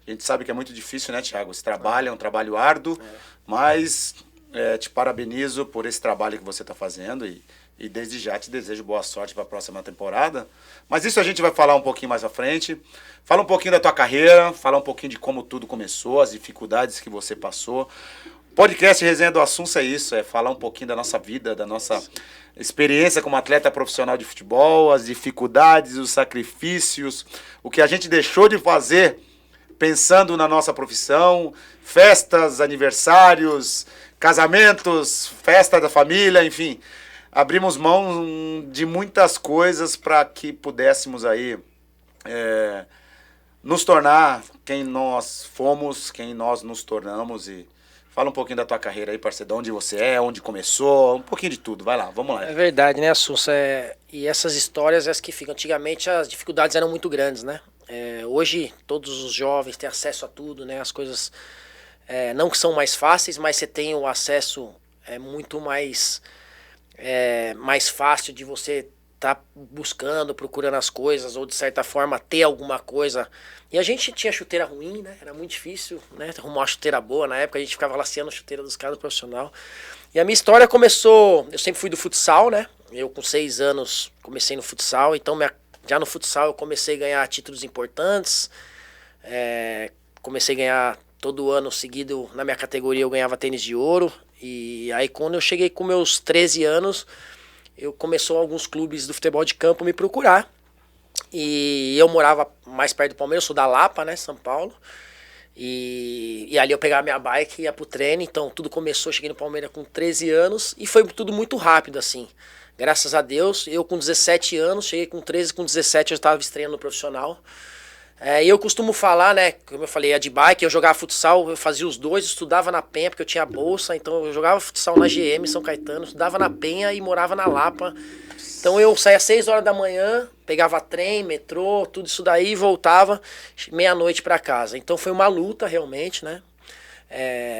A gente sabe que é muito difícil, né, Thiago? Esse trabalho é um trabalho árduo, mas te parabenizo por esse trabalho que você está fazendo e desde já te desejo boa sorte para a próxima temporada. Mas isso a gente vai falar um pouquinho mais à frente. Fala um pouquinho da tua carreira, fala um pouquinho de como tudo começou, as dificuldades que você passou. Podcast Resenha do Assunção é isso, é falar um pouquinho da nossa vida, da nossa experiência como atleta profissional de futebol, as dificuldades, os sacrifícios, o que a gente deixou de fazer pensando na nossa profissão, festas, aniversários, casamentos, festa da família, enfim. Abrimos mão de muitas coisas para que pudéssemos aí nos tornar quem nós fomos, quem nós nos tornamos. E fala um pouquinho da tua carreira aí, parceiro, de onde você é, onde começou, um pouquinho de tudo. Vai lá, vamos lá. É verdade, né, Assunção? E essas histórias, as que ficam. Antigamente as dificuldades eram muito grandes, né? Hoje todos os jovens têm acesso a tudo, né? As coisas não são mais fáceis, mas você tem o acesso muito mais fácil de você estar buscando, procurando as coisas, ou de certa forma ter alguma coisa. E a gente tinha chuteira ruim, né? Era muito difícil, né? Arrumar uma chuteira boa. Na época a gente ficava laceando a chuteira dos caras do profissional. E a minha história começou... Eu sempre fui do futsal, né? Eu com 6 anos comecei no futsal, então já no futsal eu comecei a ganhar títulos importantes. Comecei a ganhar todo ano seguido, na minha categoria eu ganhava tênis de ouro. E aí quando eu cheguei com meus 13 anos, começou alguns clubes do futebol de campo me procurar. E eu morava mais perto do Palmeiras, eu sou da Lapa, né, São Paulo. E ali eu pegava minha bike e ia pro treino, então tudo começou, cheguei no Palmeiras com 13 anos e foi tudo muito rápido, assim. Graças a Deus, eu com 17 anos, cheguei com 13, com 17 eu já estava estreando no profissional. E eu costumo falar, né, como eu falei, de bike, eu jogava futsal, eu fazia os dois, estudava na Penha, porque eu tinha bolsa, então eu jogava futsal na GM, São Caetano, estudava na Penha e morava na Lapa. Então eu saía às 6 horas da manhã, pegava trem, metrô, tudo isso daí e voltava meia-noite para casa. Então foi uma luta realmente, né?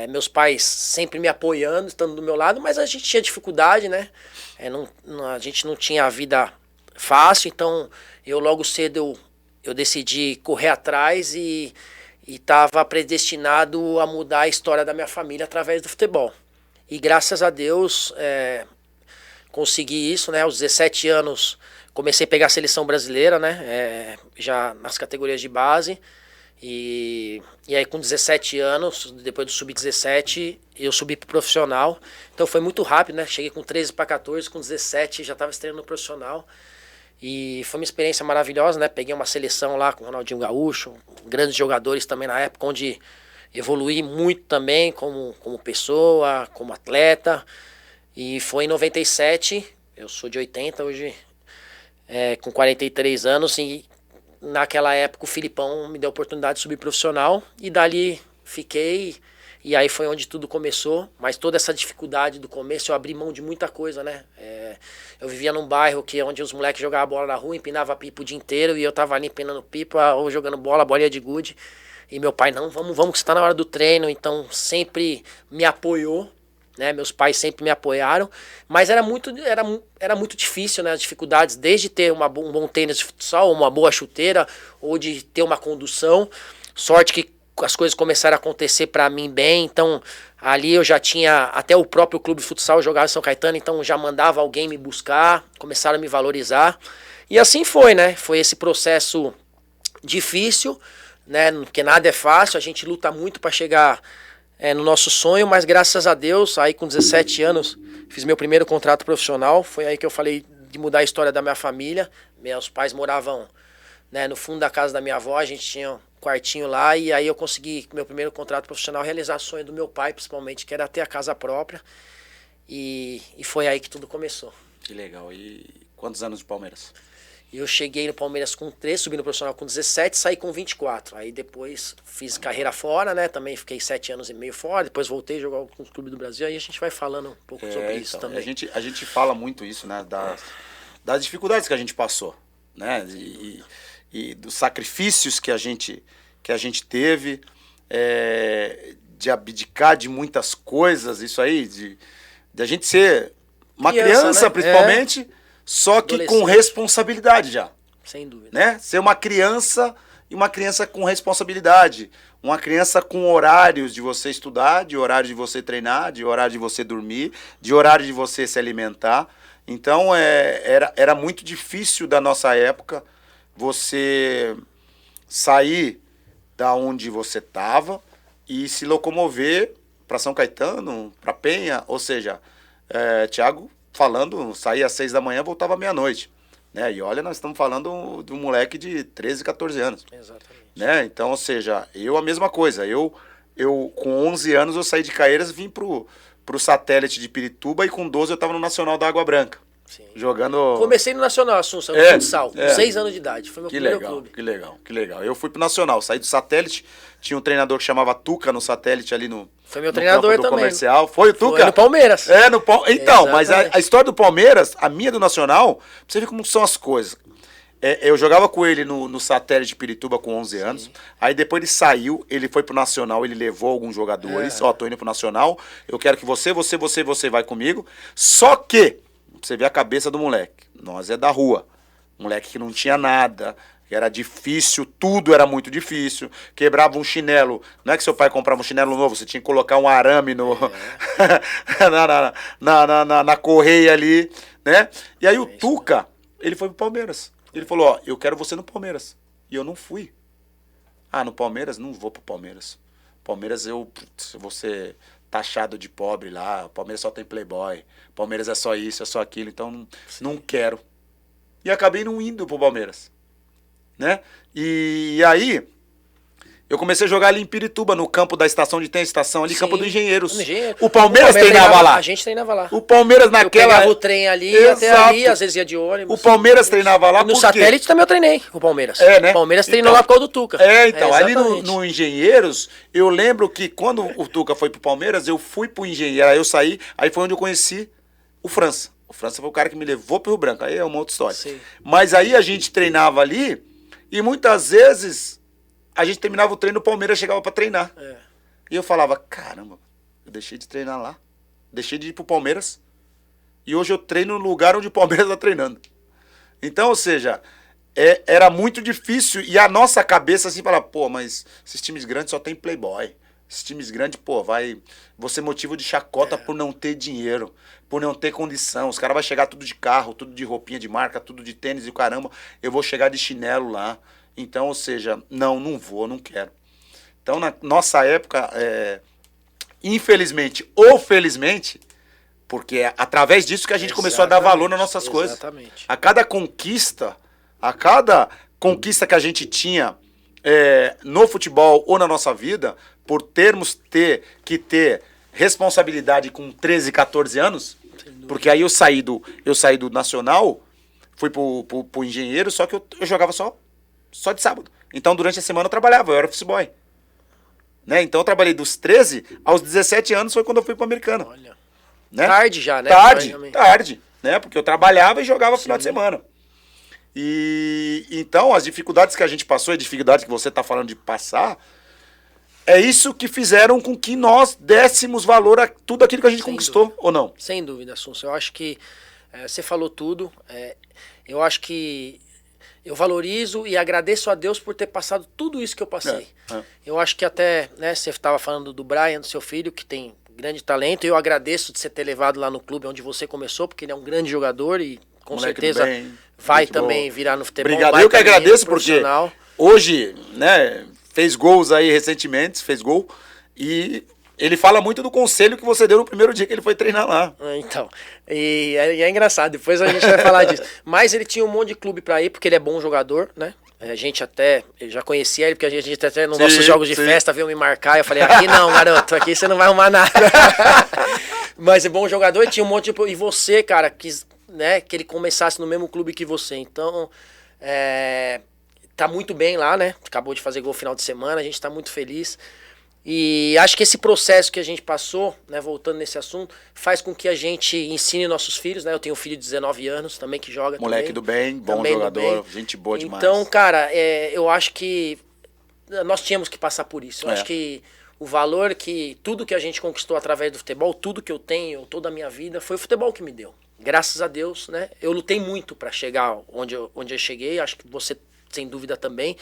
Meus pais sempre me apoiando, estando do meu lado, mas a gente tinha dificuldade, né? A gente não tinha a vida fácil, então eu logo cedo eu decidi correr atrás e estava predestinado a mudar a história da minha família através do futebol. E graças a Deus consegui isso, né? Aos 17 anos comecei a pegar a seleção brasileira, né? Já nas categorias de base. E aí com 17 anos, depois do sub-17, eu subi pro profissional. Então foi muito rápido, né? Cheguei com 13 para 14, com 17 já estava estreando no profissional. E foi uma experiência maravilhosa, né? Peguei uma seleção lá com o Ronaldinho Gaúcho, grandes jogadores também na época, onde evoluí muito também como pessoa, como atleta. E foi em 97, eu sou de 80 hoje, com 43 anos, e naquela época o Filipão me deu a oportunidade de subir profissional, e dali fiquei, e aí foi onde tudo começou. Mas toda essa dificuldade do começo, eu abri mão de muita coisa, né? Eu vivia num bairro onde os moleques jogavam bola na rua, empinava pipa o dia inteiro, e eu tava ali empinando pipa ou jogando bola, bolinha de gude. E meu pai, não, vamos que você tá na hora do treino, então sempre me apoiou, né? Meus pais sempre me apoiaram, mas era muito difícil, né? As dificuldades, desde ter um bom tênis de futsal, uma boa chuteira, ou de ter uma condução. Sorte que as coisas começaram a acontecer para mim bem, então ali eu já tinha até o próprio clube de futsal, jogava em São Caetano, então já mandava alguém me buscar, começaram a me valorizar. E assim foi, né? Foi esse processo difícil, né? Porque nada é fácil, a gente luta muito para chegar no nosso sonho, mas graças a Deus, aí com 17 anos, fiz meu primeiro contrato profissional. Foi aí que eu falei de mudar a história da minha família. Meus pais moravam, né, no fundo da casa da minha avó, a gente tinha um quartinho lá, e aí eu consegui, com meu primeiro contrato profissional, realizar o sonho do meu pai, principalmente, que era ter a casa própria. E foi aí que tudo começou. Que legal. E quantos anos de Palmeiras? Eu cheguei no Palmeiras com 13, subi no profissional com 17, saí com 24. Aí depois fiz carreira fora, né? Também fiquei 7 anos e meio fora. Depois voltei a jogar com os clubes do Brasil. Aí a gente vai falando um pouco sobre isso também. A gente fala muito isso, né? Das dificuldades que a gente passou, né? E dos sacrifícios que a gente teve, de abdicar de muitas coisas. Isso aí, de a gente ser uma criança né? Principalmente... Só que com responsabilidade já. Sem dúvida. Né? Ser uma criança e uma criança com responsabilidade, uma criança com horários de você estudar, de horário de você treinar, de horário de você dormir, de horário de você se alimentar. Então era muito difícil da nossa época você sair da onde você estava e se locomover para São Caetano, para Penha, ou seja, Thiago falando, saía às 6 da manhã, voltava à meia-noite. Né? E olha, nós estamos falando de um moleque de 13, 14 anos. Exatamente. Né? Então, ou seja, eu a mesma coisa. Eu com 11 anos, eu saí de Caieiras, vim pro satélite de Pirituba e com 12 eu estava no Nacional da Água Branca. Sim. Jogando... Comecei no Nacional, Assunção, no futsal, com 6 anos de idade. Foi meu primeiro clube. Que legal. Eu fui pro Nacional, saí do satélite, tinha um treinador que chamava Tuca no satélite ali no... Foi meu treinador campo do também. Comercial. Foi o Tuca? Foi no Palmeiras. Então, mas a história do Palmeiras, a minha do Nacional, pra você ver como são as coisas. Eu jogava com ele no satélite de Pirituba com 11 anos. Sim. Aí depois ele saiu, ele foi pro Nacional, ele levou alguns jogadores. Tô indo pro Nacional, eu quero que você vai comigo. Só que, você vê a cabeça do moleque. Nós é da rua. Moleque que não tinha nada, que era difícil, tudo era muito difícil. Quebrava um chinelo. Não é que seu pai comprava um chinelo novo, você tinha que colocar um arame na correia ali, né? E aí o Tuca, ele foi pro Palmeiras. Ele falou, ó, eu quero você no Palmeiras. E eu não fui. Ah, no Palmeiras? Não vou pro Palmeiras. Palmeiras eu vou ser taxado de pobre lá. Palmeiras só tem playboy. Palmeiras é só isso, é só aquilo. Então não quero. E acabei não indo pro Palmeiras. Né? E aí, eu comecei a jogar ali em Pirituba, no campo da estação de tênis, estação ali, campo do Engenheiros. O Palmeiras treinava lá. A gente treinava lá. O Palmeiras naquela... Eu pegava o trem ali, até ali, às vezes ia de ônibus. O Palmeiras treinava lá no satélite também eu treinei com o Palmeiras. Né? O Palmeiras treinou lá por causa do Tuca. Então, ali no Engenheiros, eu lembro que quando o Tuca foi pro Palmeiras, eu fui pro Engenheiro, aí eu saí, aí foi onde eu conheci o França. O França foi o cara que me levou pro Rio Branco, aí é uma outra história. Sim. Mas aí a gente treinava ali, e muitas vezes a gente terminava o treino, o Palmeiras chegava pra treinar. E eu falava, caramba, eu deixei de treinar lá. Deixei de ir pro Palmeiras. E hoje eu treino no lugar onde o Palmeiras tá treinando. Então, ou seja, era muito difícil. E a nossa cabeça assim, fala, pô, mas esses times grandes só tem playboy. Esses times grandes, pô, vou ser motivo de chacota por não ter dinheiro, por não ter condição. Os caras vão chegar tudo de carro, tudo de roupinha de marca, tudo de tênis e o caramba. Eu vou chegar de chinelo lá. Então, ou seja, não vou, não quero. Então, na nossa época, infelizmente ou felizmente, porque é através disso que a gente começou a dar valor nas nossas coisas. A cada conquista que a gente tinha no futebol ou na nossa vida, por que ter responsabilidade com 13, 14 anos, porque aí eu saí do Nacional, fui pro Engenheiro, só que eu jogava só de sábado. Então, durante a semana eu trabalhava, eu era office boy. Né? Então, eu trabalhei dos 13 aos 17 anos, foi quando eu fui pro Americano. Olha. Né? Tarde já, né? Tarde. Né? Porque eu trabalhava e jogava final de semana. E então, as dificuldades que a gente passou, e a dificuldade que você está falando de passar, é isso que fizeram com que nós dessemos valor a tudo aquilo que a gente conquistou, ou não? Sem dúvida, Assunção. Eu acho que você falou tudo. Eu acho que eu valorizo e agradeço a Deus por ter passado tudo isso que eu passei. Eu acho que até, né, você estava falando do Brian, do seu filho, que tem grande talento. Eu agradeço de você ter levado lá no clube onde você começou, porque ele é um grande jogador e com moleque certeza vai também bom. virar no futebol. Obrigado, eu que agradeço, porque hoje, né, fez gols aí recentemente, fez gol, e ele fala muito do conselho que você deu no primeiro dia que ele foi treinar lá. Então, e é engraçado, depois a gente vai falar disso. Mas ele tinha um monte de clube pra ir, porque ele é bom jogador, né? A gente eu já conhecia ele, porque a gente até nos nossos jogos de festa veio me marcar, eu falei, aqui não, garoto, aqui você não vai arrumar nada. Mas é bom jogador, e tinha um monte de... E você, cara, quis, né, que ele começasse no mesmo clube que você. Então, tá muito bem lá, né? Acabou de fazer gol no final de semana, a gente tá muito feliz. E acho que esse processo que a gente passou, né, voltando nesse assunto, faz com que a gente ensine nossos filhos, né? Eu tenho um filho de 19 anos também que joga. Moleque do bem, bom jogador, gente boa demais. Então, cara, eu acho que nós tínhamos que passar por isso. Eu acho que o valor que tudo que a gente conquistou através do futebol, tudo que eu tenho, toda a minha vida, foi o futebol que me deu. Graças a Deus, né? Eu lutei muito para chegar onde eu cheguei, acho que você, sem dúvida, também.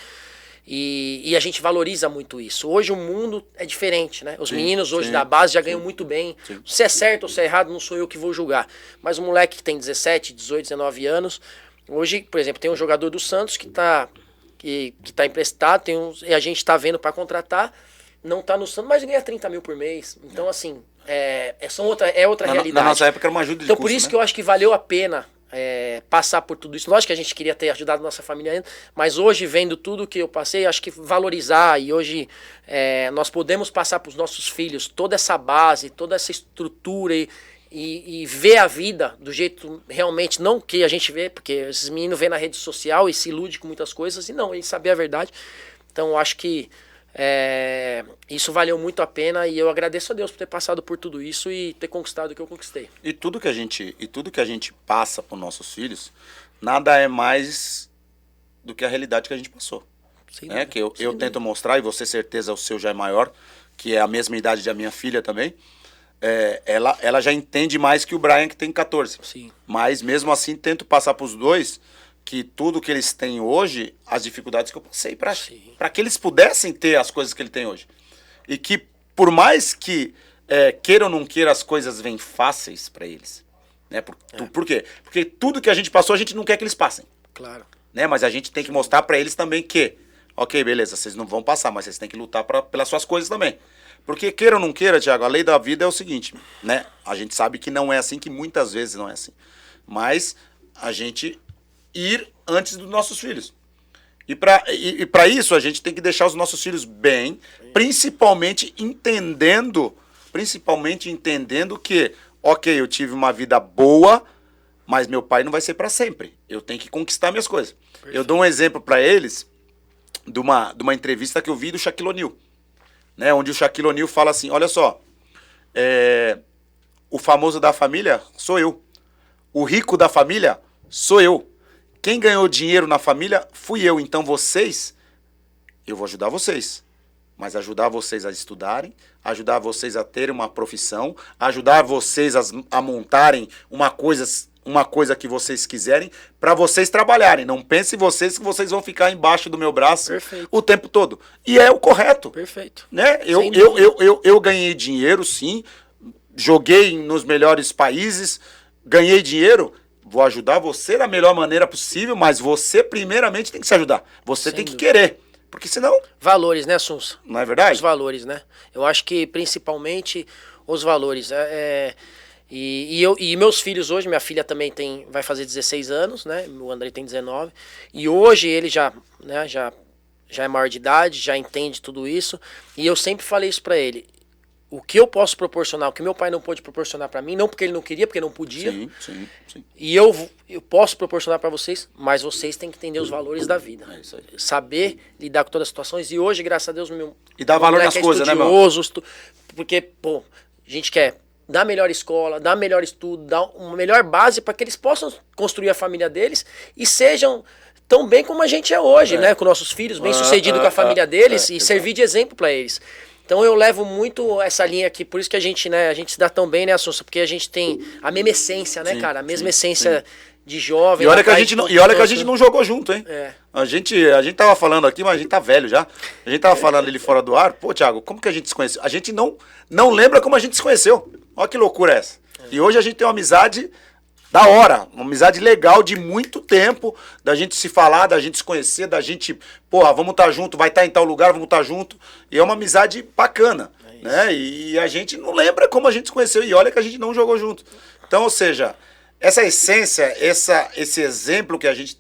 E a gente valoriza muito isso. Hoje o mundo é diferente, né? Os meninos hoje sim, da base já ganham muito bem. Sim. Se é certo ou se é errado, não sou eu que vou julgar. Mas o moleque que tem 17, 18, 19 anos, hoje, por exemplo, tem um jogador do Santos que tá emprestado, e a gente tá vendo para contratar, não tá no Santos, mas ganha 30 mil por mês. Então, assim, é outra realidade. Na nossa época era uma ajuda de Então, custo, por isso né? que eu acho que valeu a pena passar por tudo isso. Lógico que a gente queria ter ajudado nossa família ainda, mas hoje, vendo tudo que eu passei, acho que valorizar, e hoje nós podemos passar para os nossos filhos toda essa base, toda essa estrutura e ver a vida do jeito realmente, não que a gente vê, porque esses meninos vêem na rede social e se iludem com muitas coisas, e não, eles saber a verdade. Então, eu acho que isso valeu muito a pena, e eu agradeço a Deus por ter passado por tudo isso e ter conquistado o que eu conquistei. E tudo que a gente passa para os nossos filhos, nada é mais do que a realidade que a gente passou. Sem Né? dúvida, Que eu sem dúvida. tento mostrar, e você certeza o seu já é maior, que é a mesma idade da minha filha também. Ela já entende mais que o Brian, que tem 14. Sim. Mas mesmo assim tento passar para os dois que tudo que eles têm hoje, as dificuldades que eu passei para que eles pudessem ter as coisas que ele tem hoje. E que por mais que queira ou não queira, as coisas vêm fáceis para eles. Né? Por quê? Porque tudo que a gente passou, a gente não quer que eles passem. Claro. Né? Mas a gente tem que mostrar para eles também que, ok, beleza, vocês não vão passar, mas vocês têm que lutar pelas suas coisas também. Porque queira ou não queira, Thiago, a lei da vida é o seguinte, né? A gente sabe que não é assim, que muitas vezes não é assim. Mas a gente ir antes dos nossos filhos. E para isso a gente tem que deixar os nossos filhos bem, principalmente entendendo que, ok, eu tive uma vida boa, mas meu pai não vai ser para sempre. Eu tenho que conquistar minhas coisas. Perfeito. Eu dou um exemplo para eles de uma entrevista que eu vi do Shaquille O'Neal, né, onde o Shaquille O'Neal fala assim, olha só, o famoso da família sou eu. O rico da família sou eu. Quem ganhou dinheiro na família fui eu. Então eu vou ajudar vocês. Mas ajudar vocês a estudarem, ajudar vocês a terem uma profissão, ajudar vocês a montarem uma coisa que vocês quiserem, para vocês trabalharem. Não pensem vocês que vocês vão ficar embaixo do meu braço Perfeito. O tempo todo. E é o correto. Perfeito. Né? Eu ganhei dinheiro, sim. Joguei nos melhores países. Ganhei dinheiro. Vou ajudar você da melhor maneira possível, mas você primeiramente tem que se ajudar. Você tem que querer. Porque senão... Valores, né, Sunsa? Não é verdade? Os valores, né? Eu acho que principalmente os valores. E meus filhos hoje, minha filha também vai fazer 16 anos, né? O André tem 19. E hoje ele já é maior de idade, já entende tudo isso. E eu sempre falei isso pra ele. O que eu posso proporcionar, o que meu pai não pôde proporcionar pra mim, não porque ele não queria, porque não podia. Sim. E eu posso proporcionar pra vocês, mas vocês têm que entender os valores da vida. É isso aí. Saber lidar com todas as situações. E hoje, graças a Deus, E dar valor nas coisas, né, meu? Porque, pô, a gente quer dar melhor escola, dar melhor estudo, dar uma melhor base para que eles possam construir a família deles e sejam tão bem como a gente é hoje, né? Com nossos filhos, bem sucedido com a família deles e servir de exemplo para eles. Então eu levo muito essa linha aqui, por isso que a gente se dá tão bem, né, Assunção? Porque a gente tem a mesma essência, né, cara? A mesma essência de jovem. E olha que a gente não jogou junto, hein? A gente tava falando aqui, mas a gente tá velho já. A gente tava falando ali fora do ar. Pô, Thiago, como que a gente se conheceu? A gente não lembra como a gente se conheceu. Olha que loucura essa. E hoje a gente tem uma amizade da hora, uma amizade legal de muito tempo, da gente se falar, da gente se conhecer, da gente, porra, vamos estar junto, vai estar em tal lugar, vamos estar junto. E é uma amizade bacana, né? E a gente não lembra como a gente se conheceu. E olha que a gente não jogou junto. Então, ou seja, essa essência, esse exemplo que a gente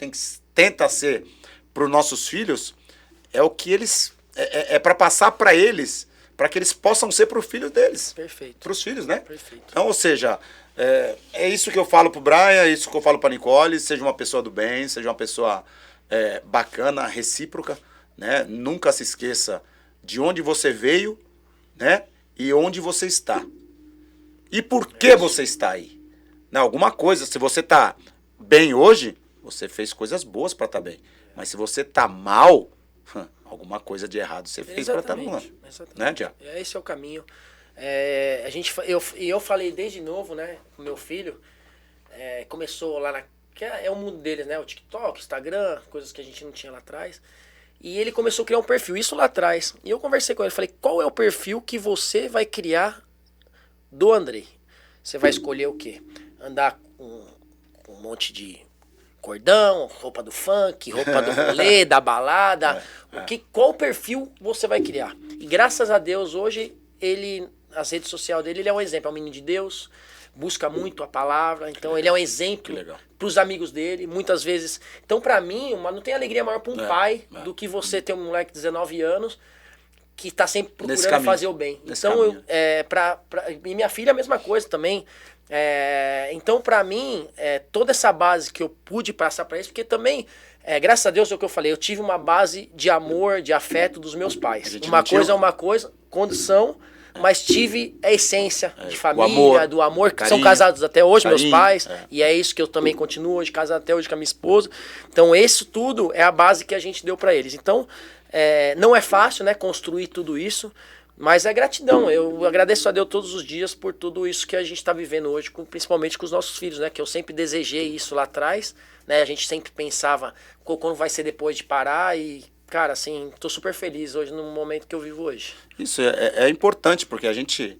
tenta ser para os nossos filhos, é o que eles... É para passar para eles, para que eles possam ser para os filhos deles. Perfeito. Para os filhos, né? Perfeito. Então, ou seja... É isso que eu falo pro Brian, é isso que eu falo pra Nicole, seja uma pessoa do bem, seja uma pessoa bacana, recíproca, né? Nunca se esqueça de onde você veio, né? E onde você está. E por que você está aí? Né? Alguma coisa, se você tá bem hoje, você fez coisas boas pra estar bem. Mas se você tá mal, alguma coisa de errado você fez pra estar mal. Né, Tiago? Esse é o caminho. Eu falei desde novo, né, com meu filho, começou lá que é o mundo deles, né, o TikTok, Instagram, coisas que a gente não tinha lá atrás, E ele começou a criar um perfil, isso lá atrás. E eu conversei com ele, falei, qual é o perfil que você vai criar do Andrei? Você vai escolher o quê? Andar com um monte de cordão, roupa do funk, roupa do rolê, da balada. Qual perfil você vai criar? E graças a Deus, hoje, as redes sociais dele, ele é um exemplo, é um menino de Deus, busca muito a palavra, então ele é um exemplo para os amigos dele, muitas vezes. Então, para mim, não tem alegria maior para um pai do que você ter um moleque de 19 anos que está sempre procurando fazer o bem. Então, e minha filha a mesma coisa também. Então, para mim, toda essa base que eu pude passar para eles, porque também, graças a Deus, é o que eu falei, eu tive uma base de amor, de afeto dos meus pais. Uma coisa é uma coisa, condição, mas tive a essência de família, do amor, que são casados até hoje, meus pais, e é isso que eu também continuo hoje, casado até hoje com a minha esposa. Então, isso tudo é a base que a gente deu para eles. Então, não é fácil, né, construir tudo isso, mas é gratidão. Eu agradeço a Deus todos os dias por tudo isso que a gente está vivendo hoje, principalmente com os nossos filhos, né? Que eu sempre desejei isso lá atrás, né? A gente sempre pensava quando vai ser depois de parar e, cara, assim, tô super feliz hoje no momento que eu vivo hoje. Isso é importante, porque a gente,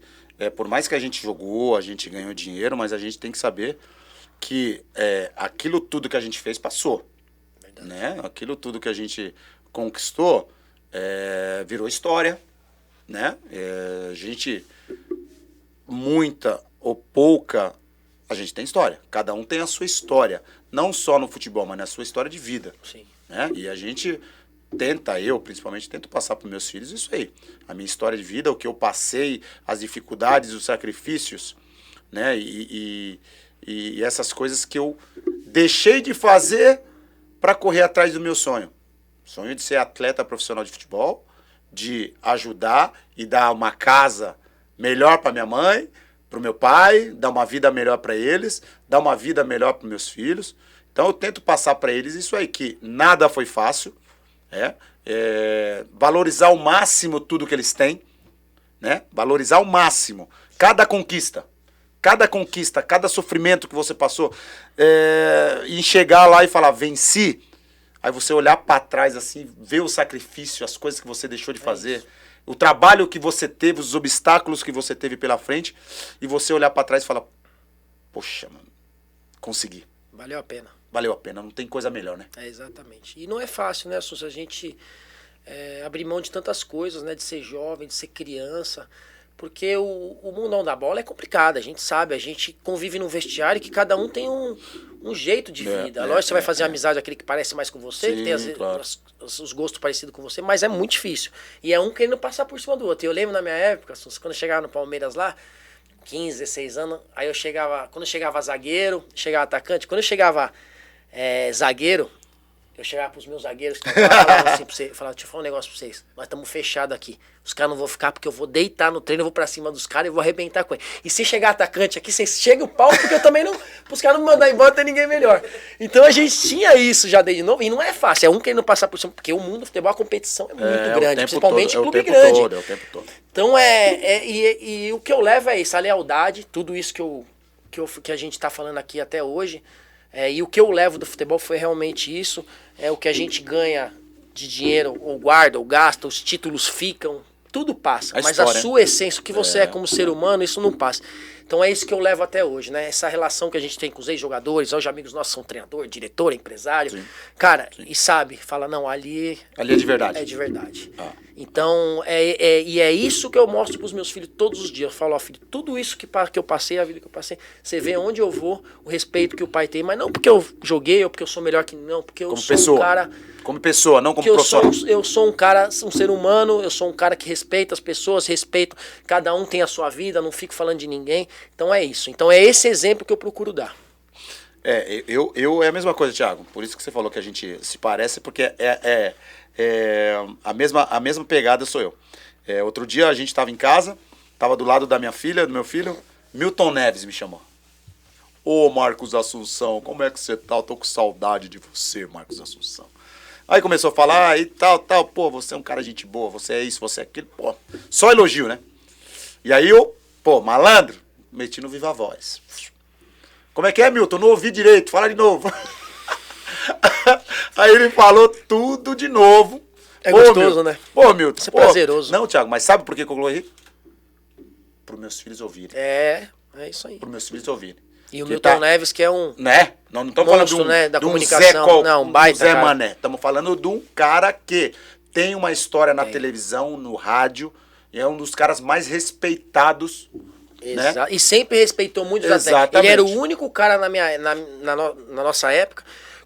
por mais que a gente jogou, a gente ganhou dinheiro, mas a gente tem que saber que aquilo tudo que a gente fez passou. Verdade. Né? Aquilo tudo que a gente conquistou virou história. Né? A gente, muita ou pouca, a gente tem história. Cada um tem a sua história. Não só no futebol, mas na sua história de vida. Sim. Né? E a gente eu principalmente, tento passar para os meus filhos isso aí. A minha história de vida, o que eu passei, as dificuldades, os sacrifícios, né? E essas coisas que eu deixei de fazer para correr atrás do meu sonho. Sonho de ser atleta profissional de futebol, de ajudar e dar uma casa melhor para minha mãe, para o meu pai, dar uma vida melhor para eles, dar uma vida melhor para meus filhos. Então eu tento passar para eles isso aí, que nada foi fácil, valorizar ao máximo tudo que eles têm, né? Valorizar ao máximo cada conquista, cada sofrimento que você passou, e chegar lá e falar, venci. Aí você olhar para trás, assim, ver o sacrifício, as coisas que você deixou de fazer, o trabalho que você teve, os obstáculos que você teve pela frente, e você olhar para trás e falar, poxa, mano, consegui. Valeu a pena. Valeu a pena, não tem coisa melhor, né? Exatamente. E não é fácil, né, Assunção? A gente abrir mão de tantas coisas, né, de ser jovem, de ser criança, porque o mundão da bola é complicado, a gente sabe, a gente convive num vestiário que cada um tem um jeito de vida. Lógico, você vai fazer amizade aquele que parece mais com você, Sim, que tem claro. os gostos parecidos com você, mas é muito difícil. E é um querendo passar por cima do outro. Eu lembro na minha época, quando eu chegava no Palmeiras lá, 15, 16 anos, aí quando eu chegava zagueiro, chegava atacante, quando eu chegava zagueiro, eu chegava pros meus zagueiros que falava assim pra você, falava, deixa eu falar um negócio pra vocês, nós estamos fechados aqui, os caras não vão ficar porque eu vou deitar no treino, eu vou pra cima dos caras e vou arrebentar com ele. E se chegar atacante aqui, vocês chegam o pau, porque eu também não, pros caras não me mandar embora, não tem ninguém melhor. Então a gente tinha isso já desde novo, e não é fácil, é um querendo passar por cima, porque o mundo do futebol, a competição é muito grande, principalmente clube grande. É o tempo todo. Então e o que eu levo é isso, a lealdade, tudo isso que a gente tá falando aqui até hoje. E o que eu levo do futebol foi realmente isso. O que a gente ganha de dinheiro, ou guarda, ou gasta, os títulos ficam, tudo passa. Mas a sua essência, o que você é como ser humano, isso não passa. Então é isso que eu levo até hoje, né? Essa relação que a gente tem com os ex-jogadores, hoje amigos nossos são treinador, diretor, empresário. Sim. Cara, sim. E sabe, fala, não, ali é de verdade. É de verdade. Então, e é isso que eu mostro pros meus filhos todos os dias. Eu falo, ó, filho, tudo isso que eu passei, a vida que eu passei, você vê onde eu vou, o respeito que o pai tem, mas não porque eu joguei ou porque eu sou melhor que não, porque eu sou um cara... Como pessoa, não como profissional. Eu sou um cara, um ser humano, eu sou um cara que respeita as pessoas, respeito, cada um tem a sua vida, não fico falando de ninguém. Então é isso. Então é esse exemplo que eu procuro dar. Eu é a mesma coisa, Thiago. Por isso que você falou que a gente se parece, porque a mesma pegada sou eu. Outro dia a gente estava em casa, estava do lado da minha filha, do meu filho, Milton Neves me chamou. Ô, Marcos Assunção, como é que você tá? Eu tô com saudade de você, Marcos Assunção. Aí começou a falar e tal, pô, você é um cara gente boa, você é isso, você é aquilo, pô, só elogio, né? E aí eu, pô, malandro, meti no Viva Voz. Como é que é, Milton? Não ouvi direito, fala de novo. Aí ele falou tudo de novo, É gostoso, né? Pô, Milton. Isso é prazeroso. Não, Thiago, mas sabe por que eu coloquei? Para meus filhos ouvirem. É isso aí. Para meus filhos ouvirem. E o Milton Neves, que é um... Né? Nós não estamos falando de um, né? Da de um comunicação. Não, um baita, Zé cara. Mané. Estamos falando de um cara que tem uma história na televisão, no rádio, e é um dos caras mais respeitados. Né? E sempre respeitou muito os atletas. Ele era o único cara na nossa época,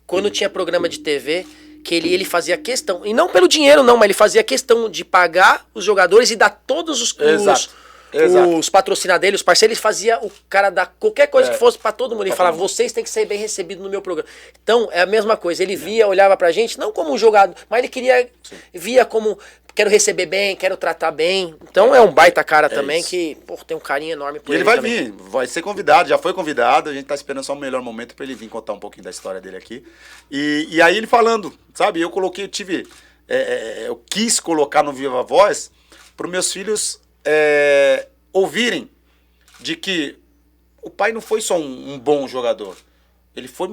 quando tinha programa de TV, que ele fazia questão, e não pelo dinheiro não, mas ele fazia questão de pagar os jogadores e dar todos os patrocinadores, os parceiros, ele fazia o cara dar qualquer coisa que fosse pra todo mundo. Ele falava, vocês têm que ser bem recebidos no meu programa. Então, é a mesma coisa. Ele via, olhava pra gente, não como um jogador, mas ele via como, quero receber bem, quero tratar bem. Então, é um baita cara também, isso. que, tem um carinho enorme por ele. E ele vai também. vir, vai ser convidado, já foi convidado, a gente tá esperando só o melhor momento pra ele vir contar um pouquinho da história dele aqui. E aí ele falando, sabe, eu quis colocar no Viva Voz pros meus filhos ouvirem de que o pai não foi só um bom jogador. Ele foi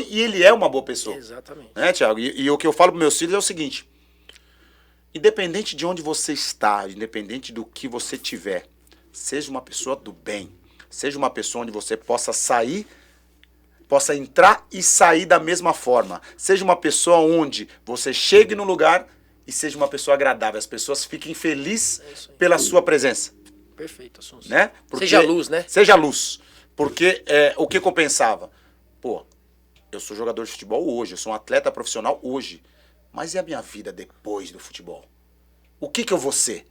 e ele é uma boa pessoa. Exatamente. Né, Thiago? E o que eu falo para meus filhos é o seguinte: independente de onde você está, independente do que você tiver, seja uma pessoa do bem, seja uma pessoa onde você possa entrar e sair da mesma forma, seja uma pessoa onde você chegue no lugar e seja uma pessoa agradável, as pessoas fiquem felizes pela sua presença. Perfeito, Assunção. Né? Seja luz, né? Seja luz. Porque o que eu pensava? Pô, eu sou jogador de futebol hoje, eu sou um atleta profissional hoje, mas e a minha vida depois do futebol? O que eu vou ser?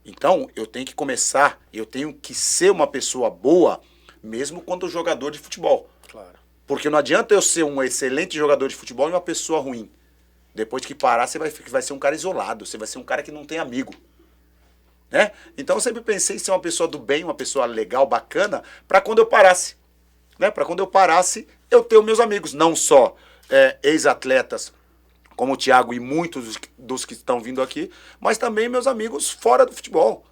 Então, eu tenho que começar, eu tenho que ser uma pessoa boa, mesmo quando jogador de futebol. Claro. Porque não adianta eu ser um excelente jogador de futebol e uma pessoa ruim. Depois que parar, você vai ser um cara isolado, você vai ser um cara que não tem amigo. Né? Então eu sempre pensei em ser uma pessoa do bem, uma pessoa legal, bacana, para quando eu parasse. Né? Para quando eu parasse, eu ter os meus amigos, não só ex-atletas, como o Thiago e muitos dos que estão vindo aqui, mas também meus amigos fora do futebol.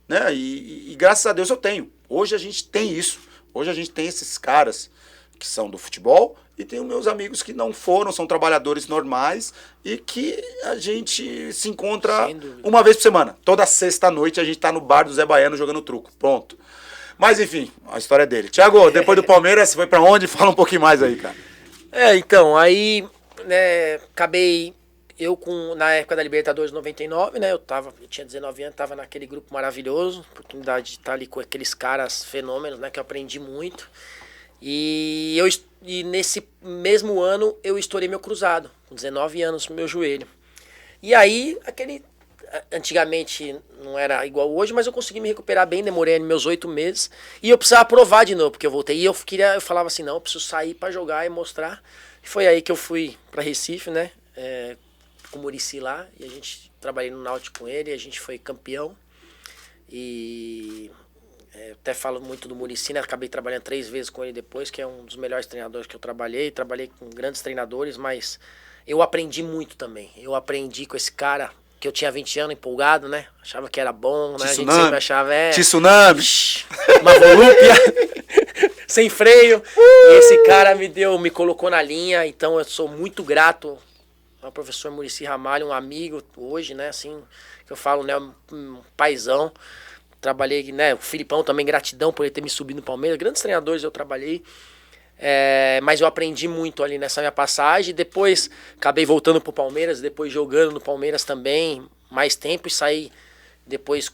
Né? E graças a Deus eu tenho. Hoje a gente tem isso. Hoje a gente tem esses caras que são do futebol e tem os meus amigos que não foram, são trabalhadores normais e que a gente se encontra uma vez por semana. Toda sexta-noite a gente tá no bar do Zé Baiano jogando truco. Pronto. Mas enfim, a história é dele. Thiago, depois do Palmeiras, você foi pra onde? Fala um pouquinho mais aí, cara. Então, aí, né, acabei... na época da Libertadores 99, né, eu tinha 19 anos, tava naquele grupo maravilhoso, oportunidade de estar ali com aqueles caras fenômenos, né, que eu aprendi muito. E nesse mesmo ano eu estourei meu cruzado, com 19 anos, no meu joelho. E aí, antigamente não era igual hoje, mas eu consegui me recuperar bem, demorei meus 8 meses. E eu precisava provar de novo, porque eu voltei. E eu falava assim, não, eu preciso sair pra jogar e mostrar. E foi aí que eu fui pra Recife, né, com o Muricy lá. E a gente trabalhei no Náutico com ele, e a gente foi campeão. E... até falo muito do Muricy, né? Acabei trabalhando 3 vezes com ele depois, que é um dos melhores treinadores que eu trabalhei. Trabalhei com grandes treinadores, mas eu aprendi muito também. Eu aprendi com esse cara, que eu tinha 20 anos, empolgado, né? Achava que era bom, né? A gente sempre achava, Tsunami. Uma volúpia, sem freio. E esse cara me colocou na linha, então eu sou muito grato ao professor Muricy Ramalho, um amigo hoje, né? Assim, que eu falo, né? Um paizão. Trabalhei, né, o Filipão também, gratidão por ele ter me subido no Palmeiras. Grandes treinadores eu trabalhei, mas eu aprendi muito ali nessa minha passagem. Depois acabei voltando pro Palmeiras, depois jogando no Palmeiras também, mais tempo, e saí depois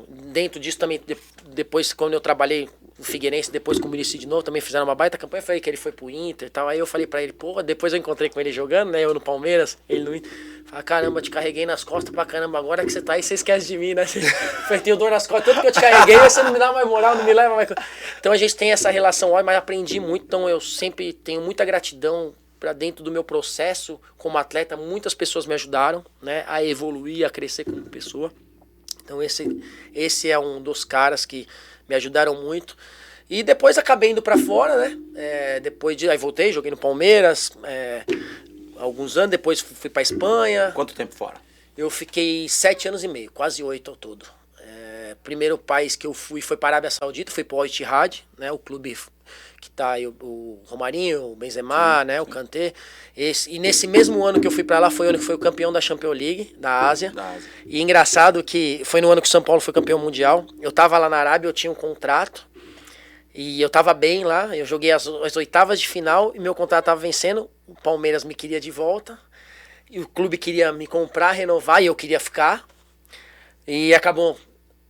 dentro disso também, depois quando eu trabalhei no Figueirense, depois com o Muricy de novo, também fizeram uma baita campanha. Falei que ele foi pro Inter e tal. Aí eu falei pra ele, porra, depois eu encontrei com ele jogando, né, eu no Palmeiras, ele no Inter. Falei, caramba, te carreguei nas costas pra caramba, agora que você tá aí, você esquece de mim, né? Falei, tenho dor nas costas, tanto que eu te carreguei, você não me dá mais moral, não me leva mais. Então a gente tem essa relação, mas aprendi muito, então eu sempre tenho muita gratidão pra dentro do meu processo como atleta. Muitas pessoas me ajudaram, né, a evoluir, a crescer como pessoa. Então esse é um dos caras que me ajudaram muito. E depois acabei indo pra fora, né? Aí voltei, joguei no Palmeiras, alguns anos, depois fui pra Espanha. Quanto tempo fora? Eu fiquei 7 anos e meio, quase 8 ao todo. primeiro país que eu fui foi para a Arábia Saudita, fui para o Al-Ittihad, né? O clube que tá aí o Romarinho, o Benzema, né? O Kanté. E nesse mesmo ano que eu fui para lá foi o ano que foi o campeão da Champions League, da Ásia. E engraçado que foi no ano que o São Paulo foi campeão mundial. Eu tava lá na Arábia, eu tinha um contrato. E eu tava bem lá, eu joguei as oitavas de final e meu contrato tava vencendo. O Palmeiras me queria de volta. E o clube queria me comprar, renovar, e eu queria ficar. E acabou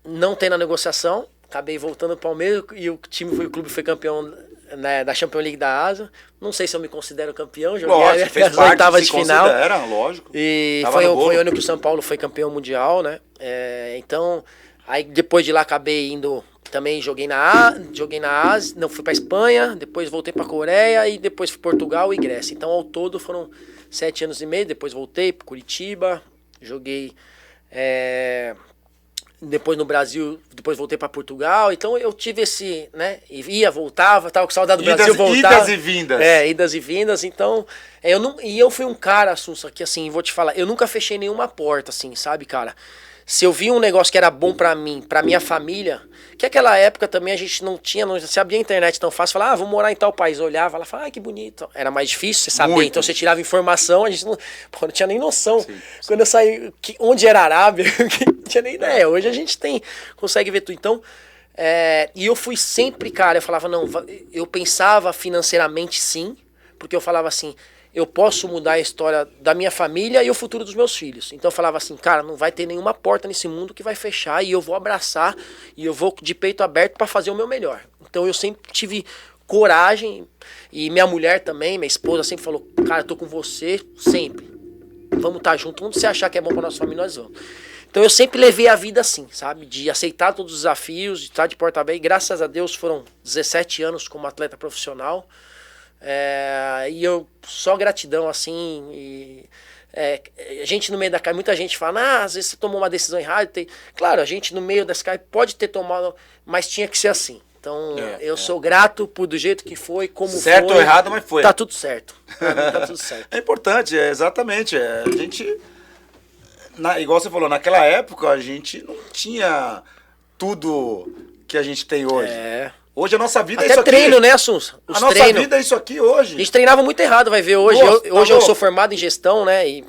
não tendo a negociação. Acabei voltando pro Palmeiras e o clube foi campeão, né, da Champions League da Ásia. Não sei se eu me considero campeão, joguei as oitavas de final. Lógico. E foi o ano que o São Paulo foi campeão mundial, né? Então, aí depois de lá acabei indo, também joguei na Ásia, não fui pra Espanha, depois voltei pra Coreia e depois fui Portugal e Grécia. Então, ao todo foram 7 anos e meio, depois voltei pro Curitiba, joguei... depois no Brasil, depois voltei para Portugal, então eu tive esse, né, ia, voltava, tava com saudade do Brasil, voltava. Idas e vindas. Idas e vindas, então, eu fui um cara, Assunção, que assim, vou te falar, eu nunca fechei nenhuma porta, assim, sabe, cara? Se eu vi um negócio que era bom pra mim, pra minha família, que aquela época também a gente não se abria a internet tão fácil, falava, vou morar em tal país, eu olhava, ela falava, que bonito. Era mais difícil você saber, então você tirava informação, a gente não tinha nem noção. Sim. Quando eu saí, onde era a Arábia, não tinha nem ideia. Hoje a gente consegue ver tudo. Então, e eu fui sempre, cara, eu falava, não, eu pensava financeiramente sim, porque eu falava assim, eu posso mudar a história da minha família e o futuro dos meus filhos. Então eu falava assim, cara, não vai ter nenhuma porta nesse mundo que vai fechar e eu vou abraçar e eu vou de peito aberto para fazer o meu melhor. Então eu sempre tive coragem e minha mulher também, minha esposa sempre falou, cara, eu tô com você sempre. Vamos estar junto, onde você achar que é bom para nossa família, nós vamos. Então eu sempre levei a vida assim, sabe? De aceitar todos os desafios, de estar de porta aberta. E graças a Deus foram 17 anos como atleta profissional. E eu só gratidão assim a gente no meio da caminhada, muita gente fala, às vezes você tomou uma decisão errada, claro, a gente no meio dessa caminhada pode ter tomado, mas tinha que ser assim. Então eu sou grato por do jeito que foi, como certo foi. Certo ou errado, mas foi. Tá tudo certo. Tá tudo certo. É importante, exatamente, a gente, igual você falou, naquela época a gente não tinha tudo que a gente tem hoje. Hoje a nossa vida é isso aqui. Até treino, né, Assunção? A nossa vida é isso aqui hoje. A gente treinava muito errado, vai ver hoje. Hoje eu sou formado em gestão, né? E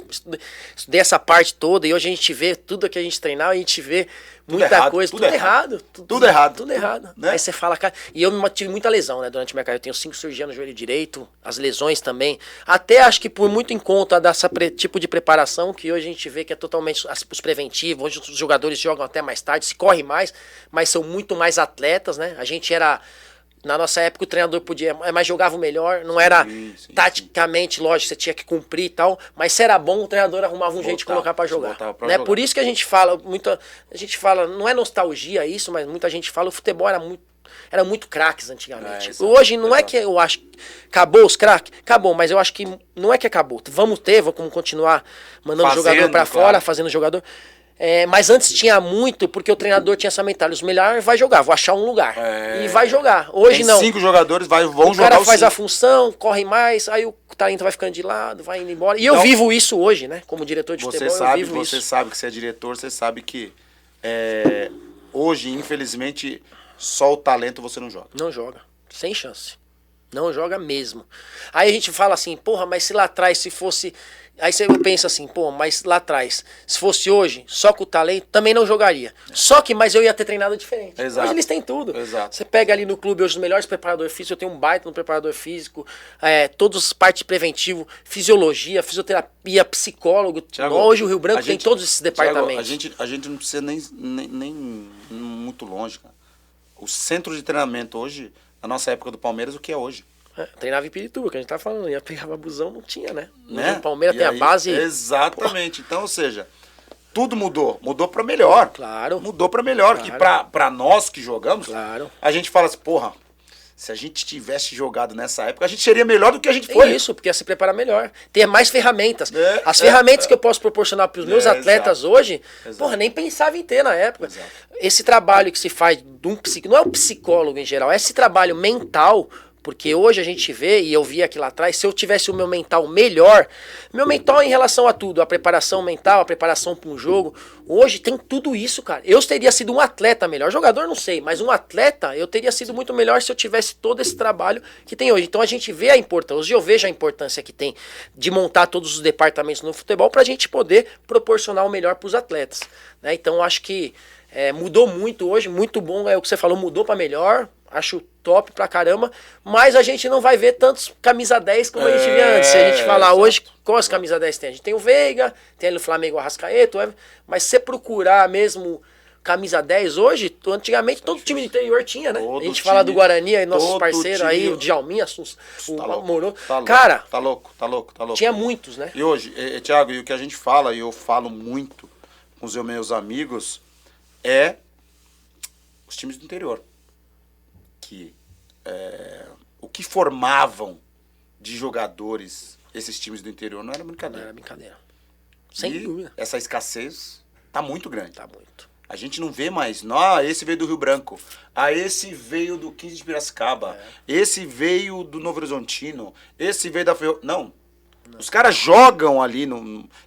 estudei essa parte toda. E hoje a gente vê tudo que a gente treinava, a gente vê muita coisa. Tudo errado. Tudo errado. Tudo errado. Né? Aí você fala, cara... E eu tive muita lesão, né? Durante a minha carreira. Eu tenho 5 cirurgias no joelho direito, as lesões também. Até acho que por muito em conta dessa tipo de preparação, que hoje a gente vê que é totalmente os preventivos. Hoje os jogadores jogam até mais tarde, se corre mais, mas são muito mais atletas, né? A gente era... Na nossa época o treinador podia, mas jogava o melhor, não era taticamente, lógico, você tinha que cumprir e tal, mas se era bom, o treinador arrumava um jeito de colocar pra jogar. Né? Por isso que a gente fala, não é nostalgia isso, mas muita gente fala, o futebol era muito craques antigamente. Hoje não é que eu acho que acabou os craques, acabou, mas eu acho que não é que acabou. Vamos continuar mandando jogador pra fora, fazendo jogador. Mas antes tinha muito, porque o treinador tinha essa mentalidade. Os melhores vai jogar, vou achar um lugar. E vai jogar. Hoje tem não. 5 jogadores vão jogar. O cara faz a função, corre mais, aí o talento vai ficando de lado, vai indo embora. E então, eu vivo isso hoje, né? Como diretor de futebol, eu vivo isso. Você sabe que você é diretor, você sabe que hoje, infelizmente, só o talento você não joga. Não joga. Sem chance. Não joga mesmo. Aí a gente fala assim, porra, mas se lá atrás, se fosse... Aí você pensa assim, pô, mas lá atrás, se fosse hoje, só com o talento, também não jogaria. Mas eu ia ter treinado diferente. Exato. Hoje eles têm tudo. Exato. Você pega ali no clube hoje os melhores preparadores físicos, eu tenho um baita no preparador físico, todos parte preventivo, fisiologia, fisioterapia, psicólogo. Thiago, hoje o Rio Branco tem todos esses departamentos. Thiago, a gente não precisa nem muito longe, cara. O centro de treinamento hoje, na nossa época do Palmeiras, o que é hoje? Treinava em Pirituba, que a gente tá falando, ia pegar busão, não tinha, né? O Palmeiras tem a base... Exatamente, então, ou seja, tudo mudou pra melhor. Claro. Mudou pra melhor, claro. Que pra nós que jogamos, claro. A gente fala assim, porra, se a gente tivesse jogado nessa época, a gente seria melhor do que a gente foi. Isso, porque ia se preparar melhor, ter mais ferramentas. As ferramentas que eu posso proporcionar pros meus atletas hoje, porra, nem pensava em ter na época. Esse trabalho que se faz de não é um psicólogo em geral, é esse trabalho mental... Porque hoje a gente vê, e eu vi aqui lá atrás, se eu tivesse o meu mental melhor, meu mental em relação a tudo, a preparação mental, a preparação para um jogo, hoje tem tudo isso, cara. Eu teria sido um atleta melhor, jogador não sei, mas um atleta eu teria sido muito melhor se eu tivesse todo esse trabalho que tem hoje. Então a gente vê a importância, hoje eu vejo a importância que tem de montar todos os departamentos no futebol para a gente poder proporcionar o melhor para os atletas, né? Então eu acho que mudou muito hoje, muito bom, é o que você falou, mudou para melhor. Acho top pra caramba, mas a gente não vai ver tantos camisa 10 como a gente via antes. Se a gente falar hoje, quais camisa 10 tem? A gente tem o Veiga, tem ali o Flamengo, o Arrascaeta, mas se você procurar mesmo camisa 10 hoje, antigamente todo time do interior tinha, né? A gente fala do Guarani, aí nossos parceiros aí, o Djalminha, o Moro. Cara, tá louco. Tinha muitos, né? E hoje, Thiago, e o que a gente fala, e eu falo muito com os meus amigos, é os times do interior. Que o que formavam de jogadores esses times do interior não era brincadeira. Não era brincadeira. Sem dúvida. Essa escassez tá muito grande. Tá muito. A gente não vê mais. Esse veio do Rio Branco. Esse veio do 15 de Piracicaba. Esse veio do Novo Horizontino. Esse veio da Ferro... Não. Os caras jogam ali,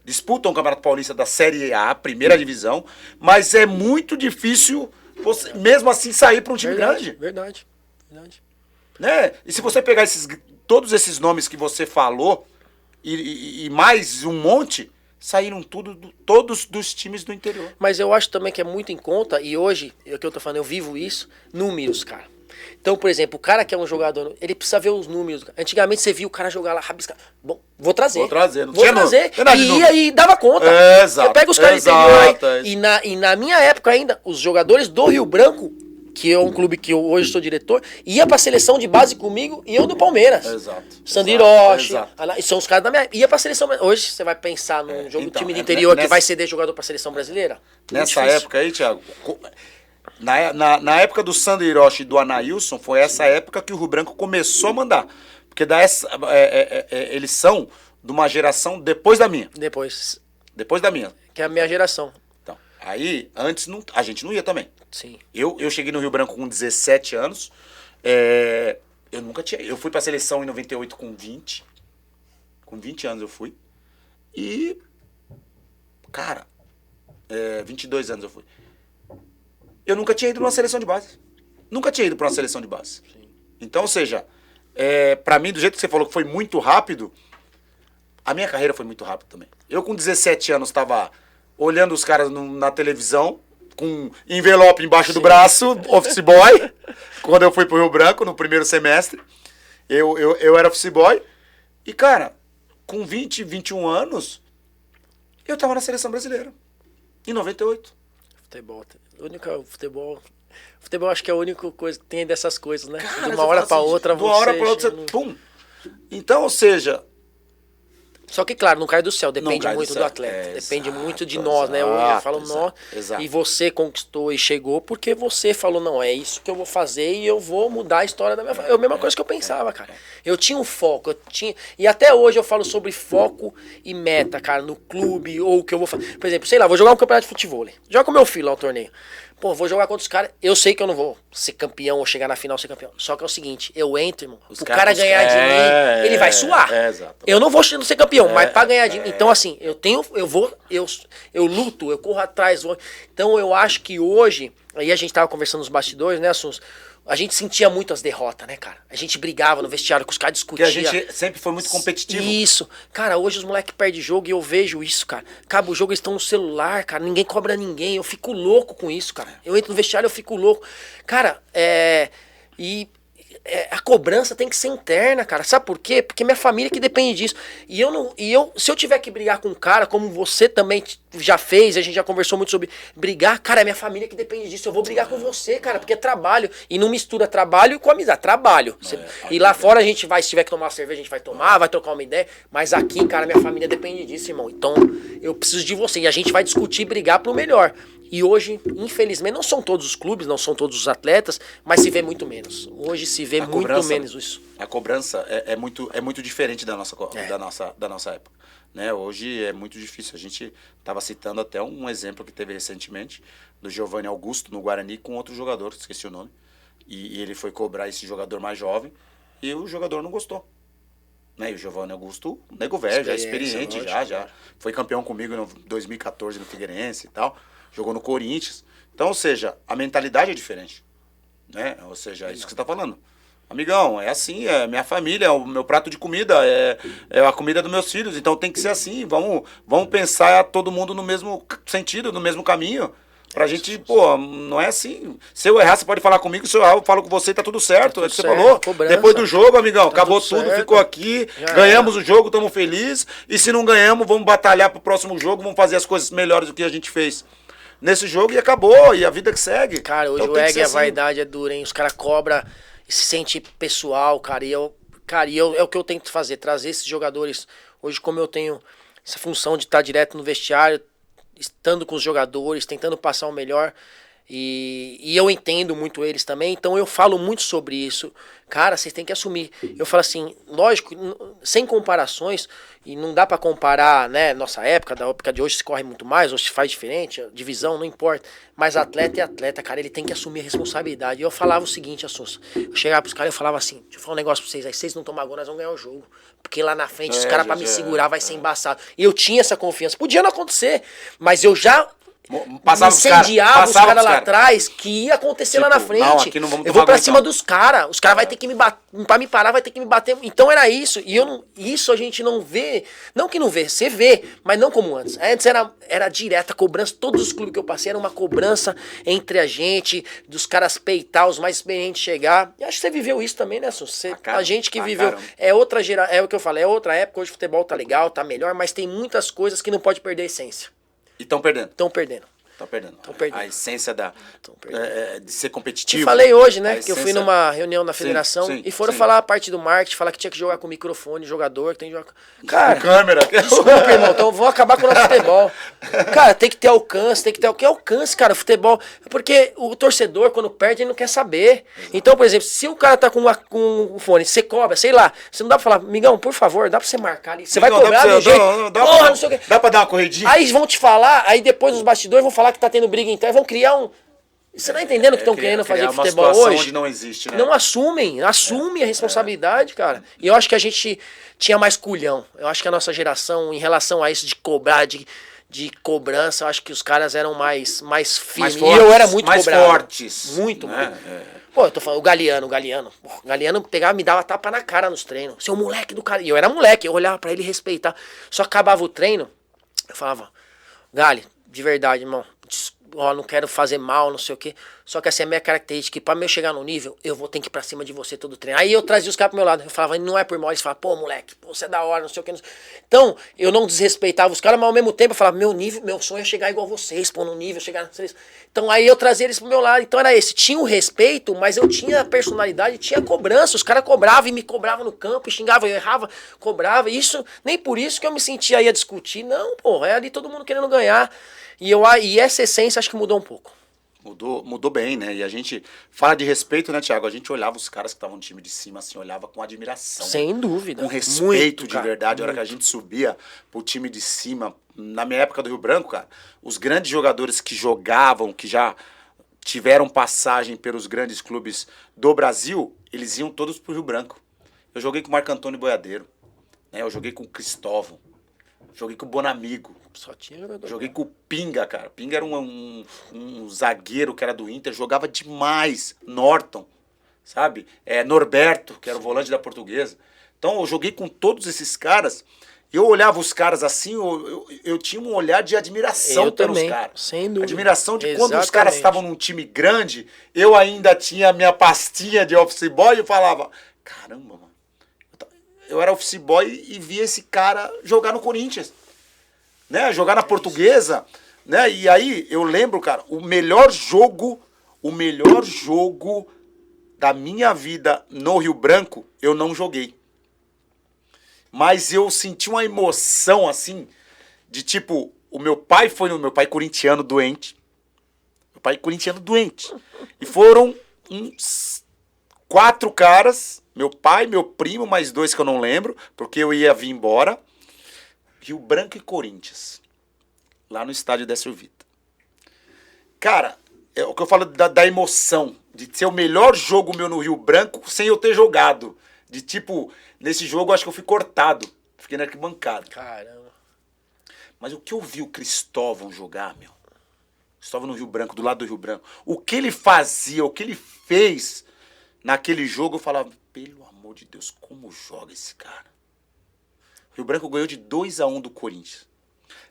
disputam o Campeonato Paulista da Série A, primeira divisão, mas é muito difícil... Você, mesmo assim, sair para um time grande. Verdade. Né? E se você pegar todos esses nomes que você falou e mais um monte, saíram todos dos times do interior. Mas eu acho também que é muito em conta, e hoje, é o que eu tô falando, eu vivo isso, números, cara. Então, por exemplo, o cara que é um jogador, ele precisa ver os números. Antigamente você via o cara jogar lá, rabiscar. Bom, vou trazer. Vou trazer. E ia e dava conta. Exato. Eu pego os caras do interior aí, e na minha época ainda, os jogadores do Rio Branco, que é um clube que eu hoje sou diretor, ia pra seleção de base comigo e eu do Palmeiras. Exato. Sandiroche, são os caras da minha... Ia pra seleção... Hoje você vai pensar num jogo do time do interior que vai ceder jogador pra seleção brasileira? Nessa época aí, Thiago... Na época do Sandro Hiroshi e do Anailson, foi essa época que o Rio Branco começou a mandar. Porque eles são de uma geração depois da minha. Depois da minha. Que é a minha geração. Então, aí, antes, a gente não ia também. Sim. Eu cheguei no Rio Branco com 17 anos. Eu nunca tinha... Eu fui pra seleção em 98 com 20. Com 20 anos eu fui. E... Cara... 22 anos eu fui. Eu nunca tinha ido pra uma seleção de base. Nunca tinha ido pra uma seleção de base. Sim. Então, ou seja, pra mim, do jeito que você falou que foi muito rápido, a minha carreira foi muito rápida também. Eu com 17 anos estava olhando os caras na televisão, com envelope embaixo do braço, office boy, quando eu fui pro Rio Branco, no primeiro semestre. Eu era office boy. E, cara, com 20, 21 anos, eu tava na seleção brasileira. Em 98. Futebol acho que é a única coisa que tem dessas coisas, né? Cara, de uma hora pra outra você... De uma hora pra outra, pum! Então, ou seja... Só que, claro, não cai do céu, depende muito do atleta. Depende muito de nós, né? Eu falo nós. E você conquistou e chegou porque você falou, não, é isso que eu vou fazer e eu vou mudar a história da minha família. É a mesma coisa que eu pensava, cara. Eu tinha um foco, e até hoje eu falo sobre foco e meta, cara, no clube, ou o que eu vou fazer. Por exemplo, sei lá, vou jogar um campeonato de futebol. Joga com meu filho lá o torneio. Pô, vou jogar contra os caras. Eu sei que eu não vou ser campeão ou chegar na final ser campeão. Só que é o seguinte, eu entro, irmão. O cara ganhar de mim, ele vai suar. Eu não vou ser campeão, mas pra ganhar de mim. Então, assim, eu luto, eu corro atrás. Então, eu acho que hoje, aí a gente tava conversando nos bastidores, né, Assunção? A gente sentia muito as derrotas, né, cara? A gente brigava no vestiário, que os caras discutiam. Porque a gente sempre foi muito competitivo. Isso. Cara, hoje os moleques perdem jogo e eu vejo isso, cara. Acaba o jogo, eles estão no celular, cara. Ninguém cobra ninguém. Eu fico louco com isso, cara. Eu entro no vestiário, eu fico louco. Cara, a cobrança tem que ser interna, cara. Sabe por quê? Porque minha família que depende disso. Se eu tiver que brigar com um cara, como você também já fez, a gente já conversou muito sobre brigar, cara, é minha família que depende disso. Eu vou brigar com você, cara, porque é trabalho. E não mistura trabalho com amizade. Trabalho. E lá fora a gente vai, se tiver que tomar uma cerveja, a gente vai tomar, vai trocar uma ideia. Mas aqui, cara, minha família depende disso, irmão. Então, eu preciso de você. E a gente vai discutir e brigar pro melhor. E hoje, infelizmente, não são todos os clubes, não são todos os atletas, mas se vê muito menos. Hoje se vê muito menos isso. A cobrança é muito diferente da nossa época. Né? Hoje é muito difícil. A gente estava citando até um exemplo que teve recentemente do Giovanni Augusto no Guarani com outro jogador, esqueci o nome. E ele foi cobrar esse jogador mais jovem. e o jogador não gostou. Né? E o Giovanni Augusto, nego velho, já experiente, lógico, já. Foi campeão comigo em 2014 no Figueirense e tal. Jogou no Corinthians. Então, ou seja, a mentalidade é diferente. Né? Ou seja, é isso que você tá falando. Amigão, é assim, é minha família, é o meu prato de comida, é a comida dos meus filhos, então tem que ser assim. Vamos pensar todo mundo no mesmo sentido, no mesmo caminho. Pra gente, pô, não é assim. Se eu errar, você pode falar comigo, se eu errar, eu falo com você, tá tudo certo. É o que você falou. Cobrança. Depois do jogo, amigão, Tá acabou tudo tudo, certo. ficou aqui, Já ganhamos o jogo, estamos felizes. E se não ganhamos, vamos batalhar pro próximo jogo, vamos fazer as coisas melhores do que a gente fez nesse jogo e acabou, e a vida que segue. Cara, hoje então, o ego e a assim. vaidade é dura, hein? Os caras cobram e se sente pessoal, cara. É o que eu tento fazer, trazer esses jogadores. Hoje, como eu tenho essa função de estar direto no vestiário, estando com os jogadores, tentando passar o melhor. E eu entendo muito eles também, então eu falo muito sobre isso. Cara, vocês têm que assumir. Eu falo assim, lógico, sem comparações, e não dá pra comparar, né, nossa época, da época de hoje se corre muito mais, hoje se faz diferente, divisão, não importa. Mas atleta é atleta, cara, ele tem que assumir a responsabilidade. E eu falava o seguinte, Assunção, eu chegava pros caras e eu falava assim, deixa eu falar um negócio pra vocês, aí vocês não tomar gol, nós vamos ganhar o jogo. Porque lá na frente, os caras pra me segurar vai ser embaçado. E eu tinha essa confiança, podia não acontecer, mas eu já... incendiava os caras lá atrás, que ia acontecer lá na frente. Não, aqui não vamos eu vou pra cima então. dos caras. Os caras vão ter que me bater. Pra me parar, vai ter que me bater. Então era isso. E isso a gente não vê. Não que não vê, você vê, mas não como antes. Antes era direta cobrança. Todos os clubes que eu passei era uma cobrança entre a gente, dos caras peitar, os mais experientes chegar. E acho que você viveu isso também, né, Assunção? A gente que viveu. Caramba. É outra geração. É o que eu falei, é outra época. Hoje o futebol tá legal, tá melhor, mas tem muitas coisas que não pode perder a essência. E estão perdendo. Estão perdendo. Tá perdendo. perdendo. A essência de ser competitivo. Te falei hoje, né? Que eu fui essência... numa reunião na federação e foram falar a parte do marketing, falar que tinha que jogar com microfone, jogador, que tem que jogar. Cara, câmera. Desculpa, irmão, então vou acabar com o nosso futebol. Cara, tem que ter alcance, tem que ter o que alcance, cara, futebol. Porque o torcedor, quando perde, ele não quer saber. Então, por exemplo, se o cara tá com um fone, você cobra, sei lá, você não dá pra falar, amigão, por favor, dá pra você marcar ali. Você vai cobrar do jeito. Porra, não sei o quê. Dá pra dar uma corridinha? Aí vão te falar, aí depois os bastidores vão falar que tá tendo briga interna, vão criar um... Você tá entendendo o que estão querendo fazer com futebol hoje? Onde não existe, né? Não assumem a responsabilidade, cara. E eu acho que a gente tinha mais culhão. Eu acho que a nossa geração, em relação a isso de cobrar, de cobrança, eu acho que os caras eram mais firmes. E eu era muito mais cobrado. Fortes. Muito. Pô, eu tô falando, o Galeano pegava, me dava tapa na cara nos treinos. Seu moleque do cara. E eu era moleque, eu olhava pra ele respeitar. Só acabava o treino, eu falava, Gali, de verdade, irmão, ó, não quero fazer mal, não sei o quê. Só que essa é a minha característica, que pra eu chegar no nível, eu vou ter que ir pra cima de você todo treino. Aí eu trazia os caras pro meu lado, eu falava, não é por mal, eles falavam, pô, moleque, você é da hora, não sei o quê. Então, eu não desrespeitava os caras, mas ao mesmo tempo eu falava, meu nível, meu sonho é chegar igual vocês, pô, no nível, chegar vocês. Então aí eu trazia eles pro meu lado, então era esse, tinha o respeito, mas eu tinha personalidade, tinha cobrança, os caras cobravam e me cobravam no campo, xingavam, eu errava, cobrava, isso, nem por isso que eu me sentia aí a discutir, não, pô, é ali todo mundo querendo ganhar. E essa essência acho que mudou um pouco. Mudou bem, né? E a gente fala de respeito, né, Thiago? A gente olhava os caras que estavam no time de cima, assim, olhava com admiração. Sem dúvida. Com respeito de verdade. A hora que a gente subia pro time de cima, na minha época do Rio Branco, cara, os grandes jogadores que jogavam, que já tiveram passagem pelos grandes clubes do Brasil, eles iam todos pro Rio Branco. Eu joguei com o Marco Antônio Boiadeiro, né? Eu joguei com o Cristóvão, joguei com o Bonamigo. Só tinha jogador. Joguei com o Pinga, cara. Pinga era um zagueiro que era do Inter, jogava demais. Norton, sabe? Norberto, que era o volante da Portuguesa. Então eu joguei com todos esses caras. Eu olhava os caras assim, eu tinha um olhar de admiração pelos caras. Sem dúvida. Admiração de quando os caras estavam num time grande, eu ainda tinha a minha pastinha de office boy e eu falava, caramba, mano. Eu era office boy e via esse cara jogar no Corinthians. Né, jogar na Portuguesa, né? E aí eu lembro, cara, o melhor jogo da minha vida no Rio Branco, eu não joguei. Mas eu senti uma emoção assim de tipo, o meu pai corintiano doente. Meu pai corintiano doente. E foram uns 4 caras, meu pai, meu primo, mais 2 que eu não lembro, porque eu ia vir embora. Rio Branco e Corinthians, lá no estádio Décio Vita. Cara, é o que eu falo da emoção, de ser o melhor jogo meu no Rio Branco sem eu ter jogado. De tipo, nesse jogo eu acho que eu fui cortado. Fiquei na arquibancada. Caramba. Mas o que eu vi o Cristóvão jogar, meu? Cristóvão no Rio Branco, do lado do Rio Branco. O que ele fazia, o que ele fez naquele jogo, eu falava, pelo amor de Deus, como joga esse cara? O Rio Branco ganhou de 2-1 do Corinthians.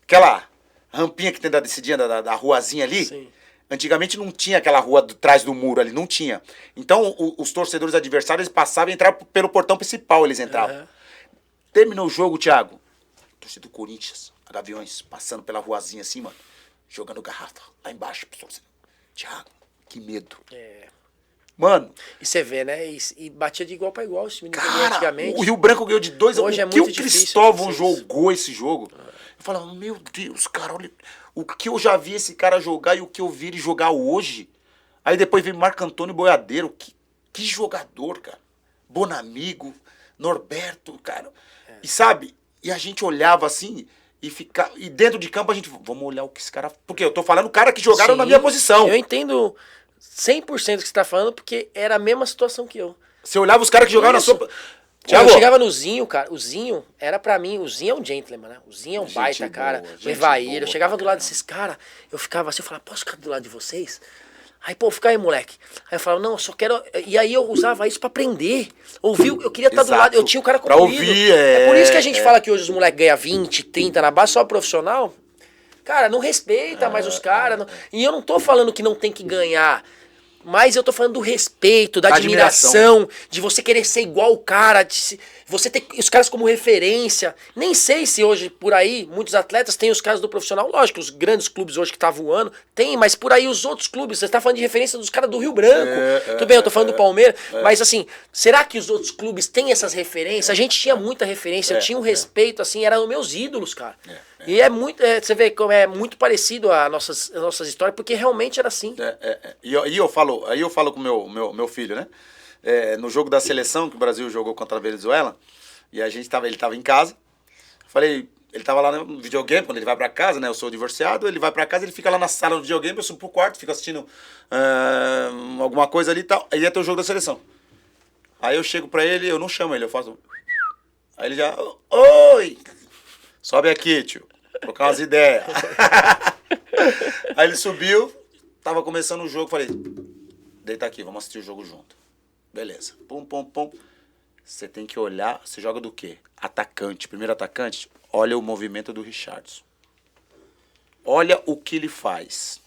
Aquela rampinha que tem da descidinha, da ruazinha ali. Sim. Antigamente não tinha aquela rua atrás do muro ali, não tinha. Então os torcedores adversários passavam e entravam pelo portão principal, eles entravam. Uhum. Terminou o jogo, Thiago. Torcedor do Corinthians, a Gaviões, passando pela ruazinha assim, mano. Jogando garrafa lá embaixo. Thiago, que medo. É. Mano. E você vê, né? E batia de igual pra igual esse menino Cara, antigamente. o Rio Branco ganhou de 2-1. Hoje é O que muito o difícil Cristóvão vocês. jogou esse jogo? Eu falava, meu Deus, cara, olha o que eu já vi esse cara jogar e o que eu vi ele jogar hoje. Aí depois veio Marco Antônio Boiadeiro. Que jogador, cara. Bonamigo, Norberto, cara. E sabe, e a gente olhava assim e dentro de campo a gente, vamos olhar o que esse cara... Porque eu tô falando cara que jogaram Sim, na minha posição. Eu entendo 100% o que você tá falando, porque era a mesma situação que eu. Você olhava os caras que jogaram Isso. na sua... Thiago, eu chegava no Zinho, cara. O Zinho era pra mim. O Zinho é um gentleman, né? O Zinho é um Gente baita, boa, cara. gente O Evair. boa Eu chegava pra do lado caramba. desses caras, eu ficava assim, eu falava, posso ficar do lado de vocês? Aí, pô, fica aí, moleque. Aí eu falava, não, eu só quero. E aí eu usava isso pra aprender. Ouvir, eu queria estar do Exato. lado. Eu tinha o cara Pra como ouvir, ídolo. É por isso que a gente fala que hoje os moleques ganham 20, 30 na base, só profissional. Cara, não respeita mais os caras. E eu não tô falando que não tem que ganhar. Mas eu tô falando do respeito, da admiração, de você querer ser igual o cara, você ter os caras como referência. Nem sei se hoje, por aí, muitos atletas têm os caras do profissional. Lógico, os grandes clubes hoje que tá voando, tem, mas por aí os outros clubes, você tá falando de referência dos caras do Rio Branco. Tudo bem, eu tô falando do Palmeiras, mas assim, será que os outros clubes têm essas referências? A gente tinha muita referência, eu tinha um respeito, assim, eram meus ídolos, cara. E é muito, você vê como é muito parecido às nossas histórias, porque realmente era assim. E aí eu falo com o meu filho, né? No jogo da seleção, que o Brasil jogou contra a Venezuela, e ele tava em casa. Falei, ele tava lá no videogame, quando ele vai pra casa, né? Eu sou divorciado, ele vai pra casa, ele fica lá na sala do videogame, eu subo pro quarto, fico assistindo alguma coisa ali e tal. Aí ia ter o jogo da seleção. Aí eu chego pra ele, eu não chamo ele, eu faço. Aí ele já, oi! Sobe aqui, tio. Trocar umas ideias. Aí ele subiu, tava começando o jogo, falei, deita aqui, vamos assistir o jogo junto. Beleza. Pum, pum, pum. Você tem que olhar, você joga do quê? Atacante, primeiro atacante, olha o movimento do Richarlison. Olha o que ele faz.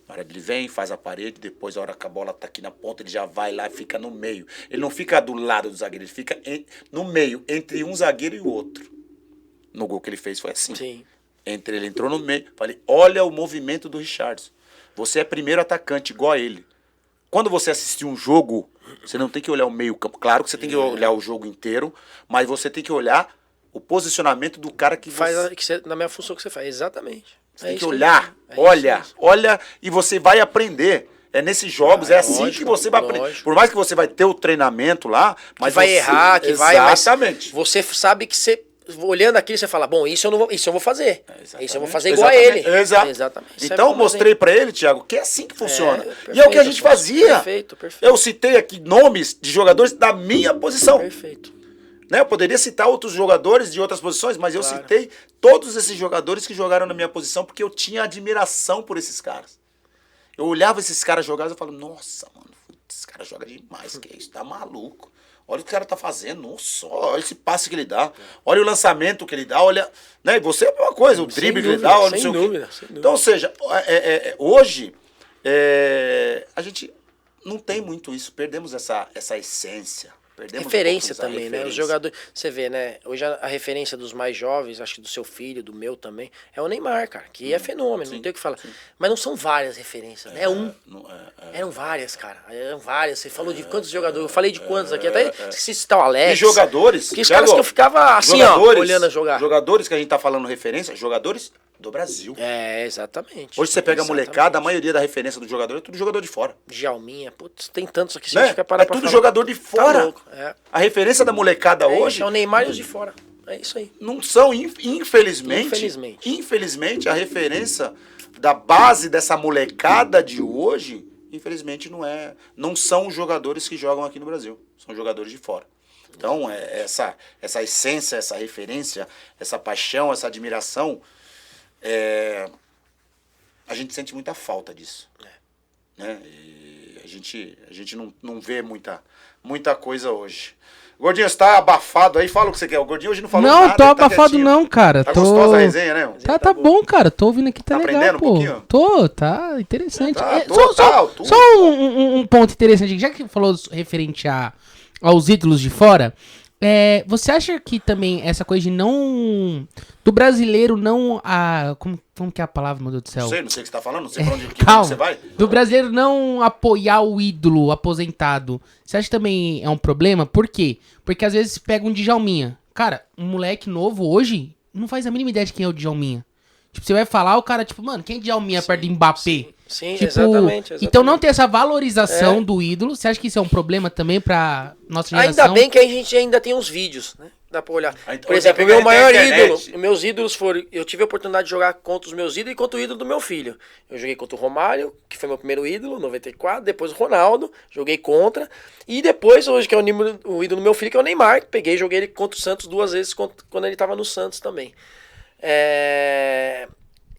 Na hora que ele vem, faz a parede, depois a hora que a bola tá aqui na ponta, ele já vai lá e fica no meio. Ele não fica do lado do zagueiro, ele fica no meio, entre um zagueiro e o outro. No gol que ele fez foi assim. Sim. Ele entrou no meio. Falei, olha o movimento do Richarlison. Você é primeiro atacante, igual a ele. Quando você assistir um jogo, você não tem que olhar o meio campo. Claro que você tem que olhar o jogo inteiro, mas você tem que olhar o posicionamento do cara que Faz você... na minha função que você faz, exatamente. Você tem que olhar, olha, e você vai aprender. É nesses jogos, é assim lógico, que você vai aprender. lógico. Por mais que você vai ter o treinamento lá, mas Que vai você... errar, que vai... Exatamente. Mas você sabe que você... Olhando aquilo, você fala, bom, isso eu vou fazer. Isso eu vou fazer igual Exatamente. a ele. Exato. Exatamente. Então eu mostrei pra ele, Thiago, que é assim que funciona. Perfeito, e é o que a gente fazia. Perfeito. Eu citei aqui nomes de jogadores da minha posição. Perfeito. Né? Eu poderia citar outros jogadores de outras posições, mas eu Claro. citei todos esses jogadores que jogaram na minha posição porque eu tinha admiração por esses caras. Eu olhava esses caras jogar e falava, nossa, mano, esse cara joga demais, que isso, tá maluco. Olha o que o cara tá fazendo, nossa, olha esse passe que ele dá, olha o lançamento que ele dá, olha, né, e você é a mesma coisa, o drible que ele dá, olha não sei o quê. Então, ou seja, hoje, a gente não tem muito isso, perdemos essa essência. Perdemos Referência um pouco também, né? Os jogadores. Você vê, né? Hoje a referência dos mais jovens, acho que do seu filho, do meu também, é o Neymar, cara, que é fenômeno, não tem o que falar. Mas não são várias referências, né? Eram várias, cara. Eram várias. Você falou de quantos jogadores? Eu falei de quantos aqui, até esqueci de citar o Alex. E jogadores. Que os caras que eu ficava assim, ó, olhando a jogar. Jogadores que a gente tá falando referência, jogadores do Brasil. É, exatamente. Hoje você pega a molecada, a maioria da referência do jogador é tudo jogador de fora. Djalminha, putz, tem tantos aqui, se Né? a gente ficar parar É pra tudo falar. jogador de fora. Tá louco, é. A referência da molecada hoje É o Neymar e os de fora. É isso aí. não são, infelizmente, a referência da base dessa molecada de hoje, infelizmente não são os jogadores que jogam aqui no Brasil, são jogadores de fora. Então, essa essência, essa referência, essa paixão, essa admiração, a gente sente muita falta disso. Né? E a gente não vê muita coisa hoje. Gordinho, você tá abafado aí? Fala o que você quer. O Gordinho hoje não falou nada. Não, tô abafado não, cara. Tá gostosa a resenha, né? Tá bom, cara. Tô ouvindo aqui, tá legal, aprendendo pô. um pouquinho? Tá interessante. Tudo. Só um ponto interessante, já que falou referente aos ídolos de fora, você acha que também essa coisa de não... Do brasileiro não... Como que é a palavra, meu Deus do céu? Não sei o que você tá falando, não sei pra onde Calma. você vai. Do brasileiro não apoiar o ídolo aposentado, você acha que também é um problema? Por quê? Porque às vezes pega um Djalminha. Cara, um moleque novo hoje não faz a mínima ideia de quem é o Djalminha. Tipo, você vai falar, o cara, tipo, mano, quem é Djalminha perto do Mbappé? Sim, tipo, exatamente. Então não ter essa valorização do ídolo, você acha que isso é um problema também pra nossa geração? Ainda bem que a gente ainda tem uns vídeos, né? Dá pra olhar. Por exemplo, o meu meu maior ídolo, meus ídolos foram... Eu tive a oportunidade de jogar contra os meus ídolos e contra o ídolo do meu filho. Eu joguei contra o Romário, que foi meu primeiro ídolo, 94, depois o Ronaldo, joguei contra. E depois, hoje, que é o ídolo do meu filho, que é o Neymar, peguei e joguei ele contra o Santos 2 vezes, quando ele tava no Santos também.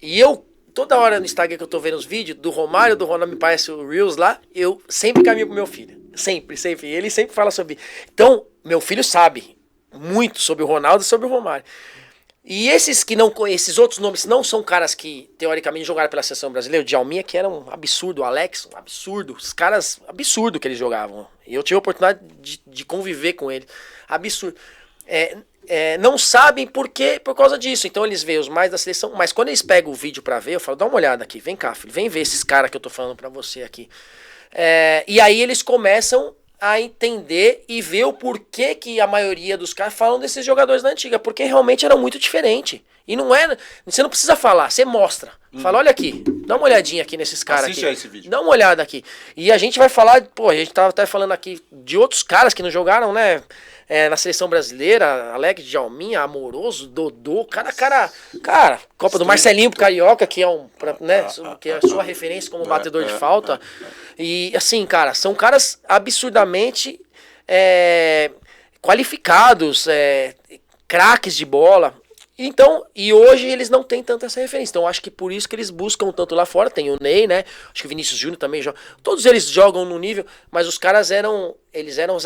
E eu, toda hora no Instagram que eu tô vendo os vídeos do Romário, do Ronaldo, me parece o Reels lá, eu sempre caminho pro meu filho. Sempre. E ele sempre fala sobre... Então, meu filho sabe muito sobre o Ronaldo e sobre o Romário. E esses que não conhecem, esses outros nomes não são caras que teoricamente jogaram pela seleção brasileira. O Djalminha, que era um absurdo, o Alex, um absurdo. Os caras, absurdo que eles jogavam. E eu tive a oportunidade de conviver com eles. Absurdo. Não sabem por quê, por causa disso. Então eles veem os mais da seleção. Mas quando eles pegam o vídeo pra ver, eu falo, dá uma olhada aqui, vem cá, filho, vem ver esses caras que eu tô falando pra você aqui. E aí eles começam a entender e ver o porquê que a maioria dos caras falam desses jogadores da antiga, porque realmente eram muito diferentes. E não é, você não precisa falar, você mostra. Fala, olha aqui, dá uma olhadinha aqui nesses caras aqui. Assiste esse vídeo. Dá uma olhada aqui. E a gente vai falar, a gente tava até falando aqui de outros caras que não jogaram, né? Na seleção brasileira, Alex, Djalminha, Amoroso, Dodô, cara, Copa do Marcelinho pro Carioca, que é que é a sua referência como batedor de falta. E assim, cara, são caras absurdamente qualificados, craques de bola. Então, e hoje eles não têm tanta essa referência. Então, acho que por isso que eles buscam tanto lá fora. Tem o Ney, né? Acho que o Vinícius Júnior também joga. Todos eles jogam no nível, mas os caras eram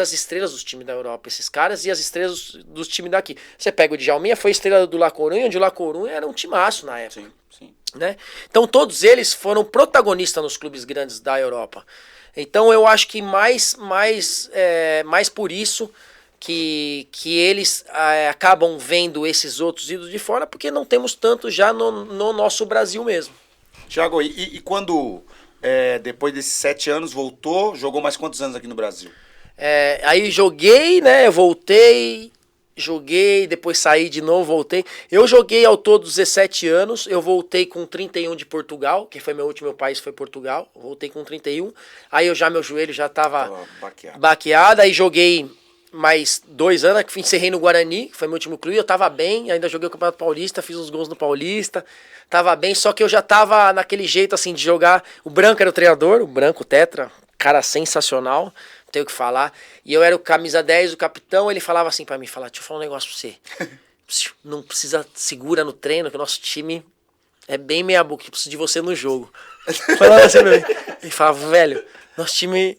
as estrelas dos times da Europa, esses caras, e as estrelas dos times daqui. Você pega o Djalminha, foi estrela do La Coruña, onde o La Coruña era um timaço na época. Sim. Né? Então, todos eles foram protagonistas nos clubes grandes da Europa. Então, eu acho que mais por isso que eles acabam vendo esses outros ídolos de fora, porque não temos tanto já no nosso Brasil mesmo. Thiago, e quando, depois desses 7 anos, voltou, jogou mais quantos anos aqui no Brasil? Aí joguei, né, eu voltei, joguei, depois saí de novo, voltei. Eu joguei ao todo 17 anos, eu voltei com 31 de Portugal, que foi meu último país, foi Portugal, voltei com 31. Aí meu joelho já tava baqueado, aí joguei mais 2 anos, que encerrei no Guarani, que foi meu último clube, eu tava bem, ainda joguei o Campeonato Paulista, fiz uns gols no Paulista, tava bem, só que eu já tava naquele jeito assim de jogar. O Branco era o treinador, o Branco Tetra, cara sensacional, não tenho o que falar. E eu era o camisa 10, o capitão, ele falava assim pra mim, deixa eu falar um negócio pra você. Não precisa, segura no treino, que o nosso time é bem meia boca, precisa de você no jogo. Falava assim pra mim. Ele falava, velho, nosso time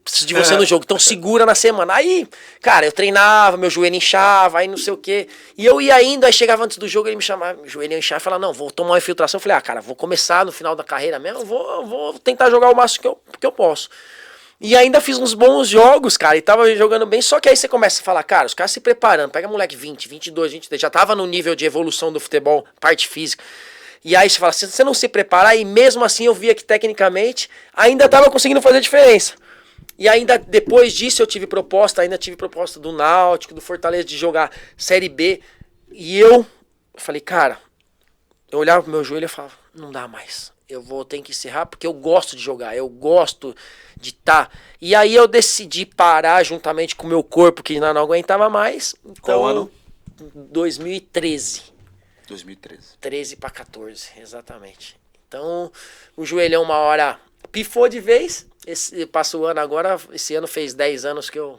preciso de você no jogo, então segura na semana. Aí, cara, eu treinava, meu joelho inchava, aí não sei o que. E eu ia indo, aí chegava antes do jogo, ele me chamava, meu joelho inchava e falava, não, vou tomar uma infiltração. Eu falei, cara, vou começar no final da carreira mesmo, vou tentar jogar o máximo que eu posso. E ainda fiz uns bons jogos, cara, e tava jogando bem, só que aí você começa a falar, cara, os caras se preparando, pega moleque 20, 22, 23, já tava no nível de evolução do futebol, parte física. E aí você fala, se você não se preparar, e mesmo assim eu via que tecnicamente ainda tava conseguindo fazer diferença. E ainda depois disso eu tive proposta do Náutico, do Fortaleza de jogar Série B. E eu falei, cara, eu olhava pro meu joelho e falava, não dá mais. Tenho que encerrar porque eu gosto de jogar, eu gosto de estar. E aí eu decidi parar juntamente com o meu corpo, que não aguentava mais. Então, qual ano? 2013. 2013. 13 para 14, exatamente. Então, o joelhão uma hora pifou de vez. Passou o ano agora, esse ano fez 10 anos que eu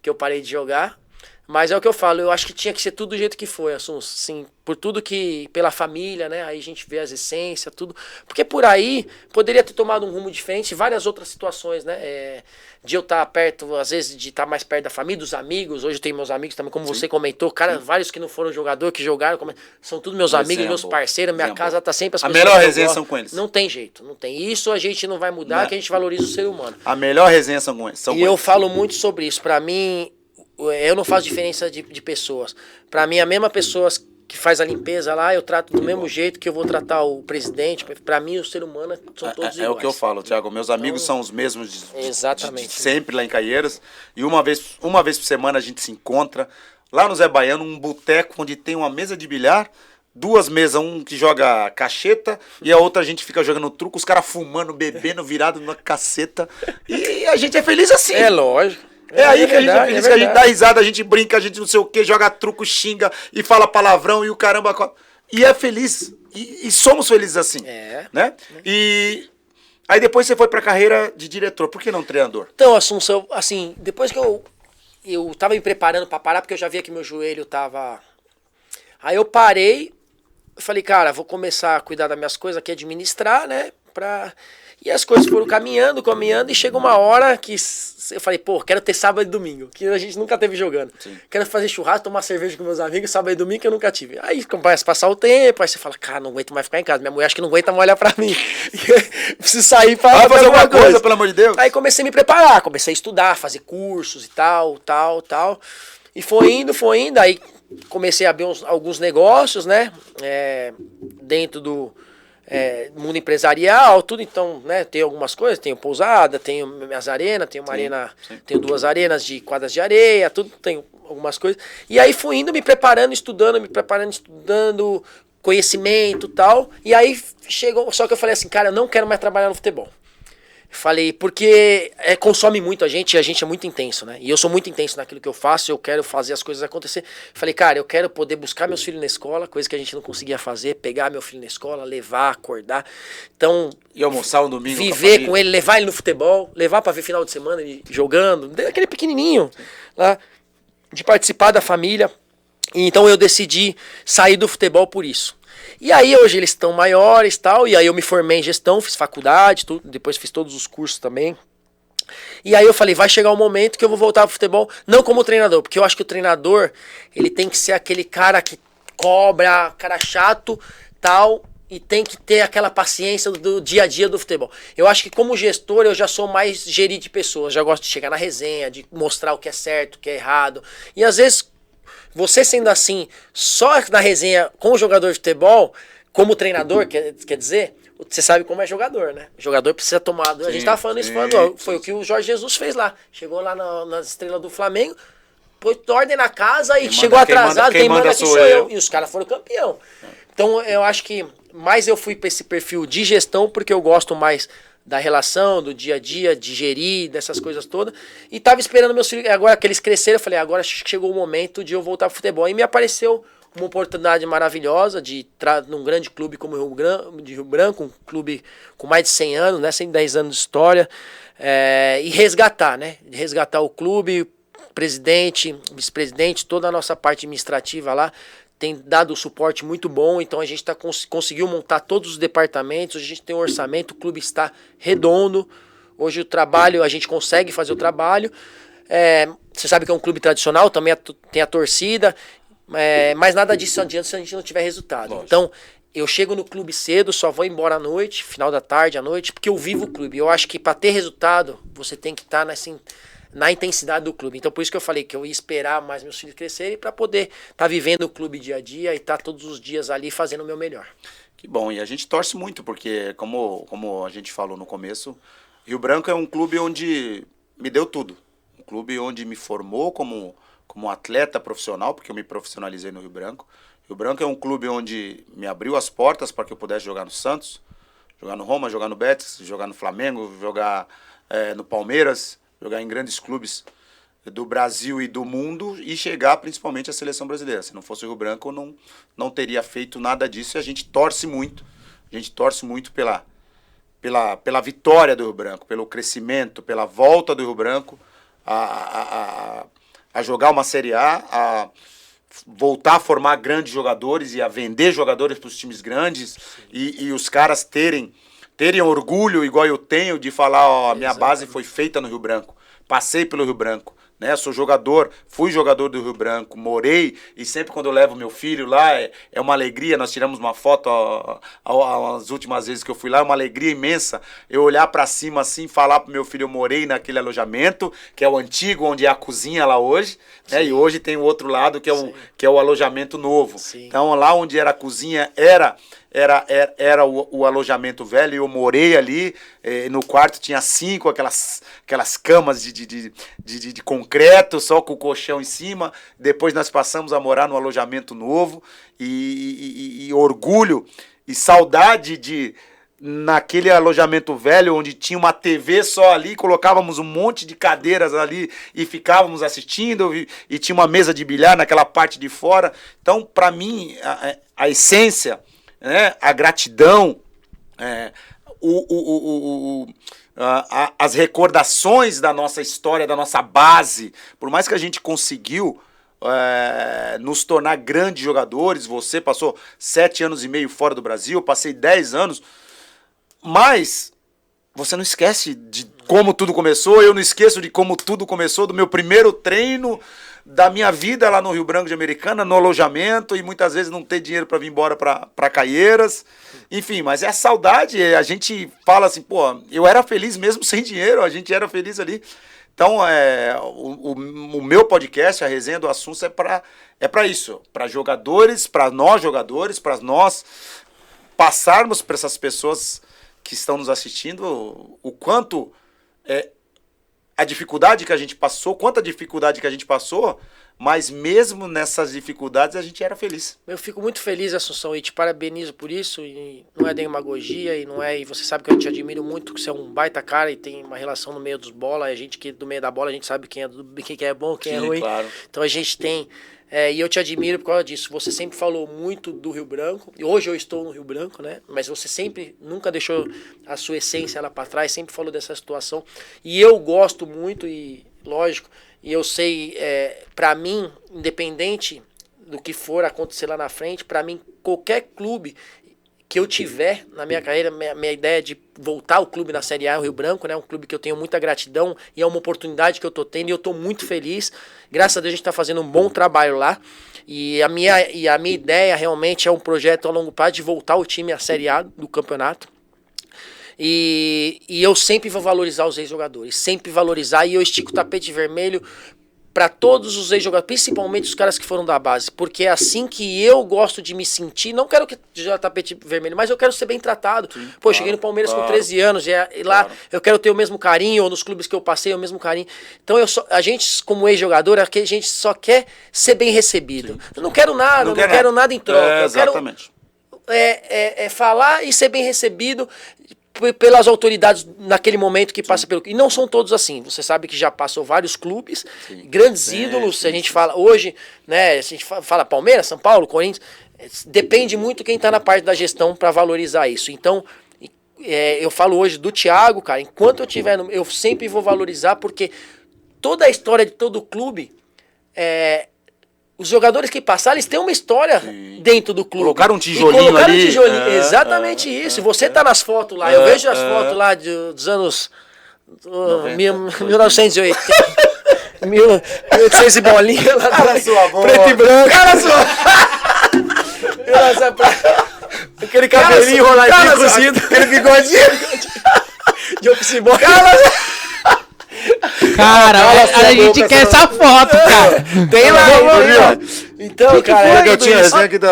que eu parei de jogar. Mas é o que eu falo, eu acho que tinha que ser tudo do jeito que foi, Assunção, sim, por tudo que, pela família, né, aí a gente vê as essências, tudo, porque por aí poderia ter tomado um rumo diferente, várias outras situações, né, de eu estar perto, às vezes de estar mais perto da família, dos amigos, hoje eu tenho meus amigos também, como você comentou, cara, vários que não foram jogador, que jogaram, são todos meus amigos, meus parceiros, minha casa tá sempre as pessoas. A melhor resenha são com eles. Não tem jeito, não tem, isso a gente não vai mudar, que a gente valoriza o ser humano. A melhor resenha são com eles. E eu falo muito sobre isso, pra mim... Eu não faço diferença de pessoas. Pra mim, a mesma pessoa que faz a limpeza lá, eu trato do mesmo jeito que eu vou tratar o presidente. Pra mim, o ser humano são todos iguais. É o que eu falo, Thiago. Meus amigos são os mesmos exatamente. De sempre lá em Caieiras. E uma vez por semana a gente se encontra lá no Zé Baiano, um boteco onde tem uma mesa de bilhar, 2 mesas, um que joga cacheta e a outra a gente fica jogando truco, os caras fumando, bebendo, virado numa caceta. E a gente é feliz assim. É lógico. É aí que a gente é feliz, que a gente dá risada, a gente brinca, a gente não sei o que, joga truco, xinga e fala palavrão e o caramba. E é feliz. E somos felizes assim. Né? E aí depois você foi pra carreira de diretor. Por que não treinador? Então, Assunção, assim, depois que eu tava me preparando pra parar, porque eu já via que meu joelho tava... Aí eu parei, eu falei, cara, vou começar a cuidar das minhas coisas aqui, administrar, né? E as coisas foram caminhando, e chegou uma hora que eu falei, pô, quero ter sábado e domingo, que a gente nunca teve jogando. Sim. Quero fazer churrasco, tomar cerveja com meus amigos, sábado e domingo, que eu nunca tive. Aí começa a passar o tempo, aí você fala, cara, não aguento mais ficar em casa. Minha mulher acho que não aguenta mais olhar pra mim. Preciso sair pra fazer alguma coisa, pelo amor de Deus. Aí comecei a me preparar, comecei a estudar, fazer cursos e tal. E foi indo, aí comecei a abrir alguns negócios, né, dentro do... mundo empresarial, tudo, então, né, tem algumas coisas, tenho pousada, tenho minhas arenas, tenho uma arena, tenho 2 arenas de quadras de areia, tudo, tenho algumas coisas. E aí fui indo, me preparando, estudando, conhecimento e tal. E aí chegou, só que eu falei assim, cara, eu não quero mais trabalhar no futebol. Falei, porque consome muito a gente é muito intenso, né? E eu sou muito intenso naquilo que eu faço, eu quero fazer as coisas acontecer. Falei, cara, eu quero poder buscar meus filhos na escola, coisa que a gente não conseguia fazer, pegar meu filho na escola, levar, acordar. Então... E almoçar um domingo viver com ele, levar ele no futebol, levar pra ver final de semana ele jogando, aquele pequenininho, lá, de participar da família. E então eu decidi sair do futebol por isso. E aí hoje eles estão maiores e tal, e aí eu me formei em gestão, fiz faculdade, tudo, depois fiz todos os cursos também. E aí eu falei, vai chegar um momento que eu vou voltar pro futebol, não como treinador, porque eu acho que o treinador, ele tem que ser aquele cara que cobra, cara chato, tal, e tem que ter aquela paciência do dia a dia do futebol. Eu acho que como gestor eu já sou mais gerir de pessoas, já gosto de chegar na resenha, de mostrar o que é certo, o que é errado. E às vezes, você sendo assim, só na resenha com o jogador de futebol, como treinador, quer dizer, você sabe como é jogador, né? O jogador precisa tomar... a gente tava falando isso, foi o que o Jorge Jesus fez lá. Chegou lá nas estrelas do Flamengo, pôs ordem na casa e chegou atrasado, quem manda aqui sou eu. E os caras foram campeão. Então eu acho que mais eu fui para esse perfil de gestão, porque eu gosto mais da relação, do dia a dia, de gerir, dessas coisas todas. E tava esperando meus filhos, agora que eles cresceram, eu falei, agora chegou o momento de eu voltar pro futebol. E me apareceu uma oportunidade maravilhosa de entrar num grande clube como o Rio Branco, um clube com mais de 100 anos, né, 110 anos de história, e resgatar, né, resgatar o clube, presidente, vice-presidente, toda a nossa parte administrativa lá, tem dado um suporte muito bom, então a gente conseguiu montar todos os departamentos, a gente tem um orçamento, o clube está redondo, hoje o trabalho, a gente consegue fazer o trabalho, você sabe que é um clube tradicional, também tem a torcida, mas nada disso adianta se a gente não tiver resultado. Lógico. Então, eu chego no clube cedo, só vou embora à noite, final da tarde, à noite, porque eu vivo o clube. Eu acho que para ter resultado, você tem que estar na intensidade do clube. Então por isso que eu falei que eu ia esperar mais meus filhos crescerem para poder estar vivendo o clube dia a dia e estar todos os dias ali fazendo o meu melhor. Que bom, e a gente torce muito, porque como a gente falou no começo, Rio Branco é um clube onde me deu tudo. Um clube onde me formou como atleta profissional, porque eu me profissionalizei no Rio Branco. Rio Branco é um clube onde me abriu as portas para que eu pudesse jogar no Santos, jogar no Roma, jogar no Betis, jogar no Flamengo, jogar no Palmeiras, jogar em grandes clubes do Brasil e do mundo e chegar principalmente à seleção brasileira. Se não fosse o Rio Branco, eu não teria feito nada disso, e a gente torce muito. A gente torce muito pela vitória do Rio Branco, pelo crescimento, pela volta do Rio Branco a jogar uma Série A voltar a formar grandes jogadores e a vender jogadores para os times grandes e os caras terem orgulho, igual eu tenho, de falar, ó, a minha base foi feita no Rio Branco, passei pelo Rio Branco, né? Sou jogador, fui jogador do Rio Branco, morei, e sempre quando eu levo meu filho lá, é uma alegria. Nós tiramos uma foto as últimas vezes que eu fui lá, é uma alegria imensa eu olhar para cima assim, falar pro meu filho, eu morei naquele alojamento, que é o antigo, onde é a cozinha lá hoje, né? E hoje tem o outro lado, que é o alojamento novo. Sim. Então lá onde era a cozinha, era o alojamento velho, e eu morei ali, no quarto tinha 5, aquelas camas de concreto, só com o colchão em cima. Depois nós passamos a morar no alojamento novo, e orgulho e saudade naquele alojamento velho, onde tinha uma TV só ali, colocávamos um monte de cadeiras ali e ficávamos assistindo, e tinha uma mesa de bilhar naquela parte de fora. Então, para mim, a essência, né, a gratidão, as recordações da nossa história, da nossa base, por mais que a gente conseguiu nos tornar grandes jogadores. Você passou 7 anos e meio fora do Brasil, eu passei 10 anos, mas você não esquece de como tudo começou. Eu não esqueço de como tudo começou, do meu primeiro treino, da minha vida lá no Rio Branco de Americana, no alojamento, e muitas vezes não ter dinheiro para vir embora para Caieiras. Enfim, mas é a saudade. A gente fala assim, pô, eu era feliz mesmo sem dinheiro, a gente era feliz ali. Então, o meu podcast, a Resenha do Assunto, é para isso, para jogadores, para nós passarmos para essas pessoas que estão nos assistindo o quanto a dificuldade que a gente passou, quanta dificuldade que a gente passou, mas mesmo nessas dificuldades a gente era feliz. Eu fico muito feliz, Assunção, e te parabenizo por isso, e não é demagogia, e você sabe que eu te admiro muito, que você é um baita cara e tem uma relação no meio dos bola, a gente que do meio da bola, a gente sabe quem é bom, quem é ruim. Claro. Então a gente tem, e eu te admiro por causa disso. Você sempre falou muito do Rio Branco, e hoje eu estou no Rio Branco, né? Mas você sempre, nunca deixou a sua essência lá para trás, sempre falou dessa situação, e eu gosto muito, e lógico, e eu sei, para mim, independente do que for acontecer lá na frente, para mim, qualquer clube que eu tiver na minha carreira, minha ideia é de voltar ao clube na Série A, o Rio Branco, né? Um clube que eu tenho muita gratidão, e é uma oportunidade que eu tô tendo, e eu tô muito feliz. Graças a Deus a gente tá fazendo um bom trabalho lá, e a minha ideia realmente é um projeto a longo prazo de voltar o time à Série A do campeonato. E eu sempre vou valorizar os ex-jogadores, sempre valorizar, e eu estico o tapete vermelho para todos os ex-jogadores, principalmente os caras que foram da base, porque é assim que eu gosto de me sentir. Não quero que seja tapete vermelho, mas eu quero ser bem tratado. Sim, pô, claro, cheguei no Palmeiras com 13 anos, e lá eu quero ter o mesmo carinho, ou nos clubes que eu passei, o mesmo carinho. Então a gente, como ex-jogador, a gente só quer ser bem recebido. Sim. Eu não quero nada, não quero nada em troca. Exatamente. Eu quero falar e ser bem recebido pelas autoridades naquele momento que passa pelo... E não são todos assim. Você sabe que já passou vários clubes, grandes ídolos. Se a gente fala hoje, né? Se a gente fala Palmeiras, São Paulo, Corinthians, depende muito quem está na parte da gestão para valorizar isso. Então, eu falo hoje do Thiago, cara. Enquanto eu tiver, eu sempre vou valorizar, porque toda a história de todo clube, os jogadores que passaram, eles têm uma história dentro do clube. Colocaram um tijolinho ali. Exatamente isso. Você tá nas fotos lá. Eu vejo as fotos lá dos anos 1980. 1800 e bolinha lá atrás. Preto e branco. Aquele cabelinho enroladinho, cozido. Aquele bigodinho. De oficibol. Cara, a gente quer essa foto, cara. Tem lá, então, cara,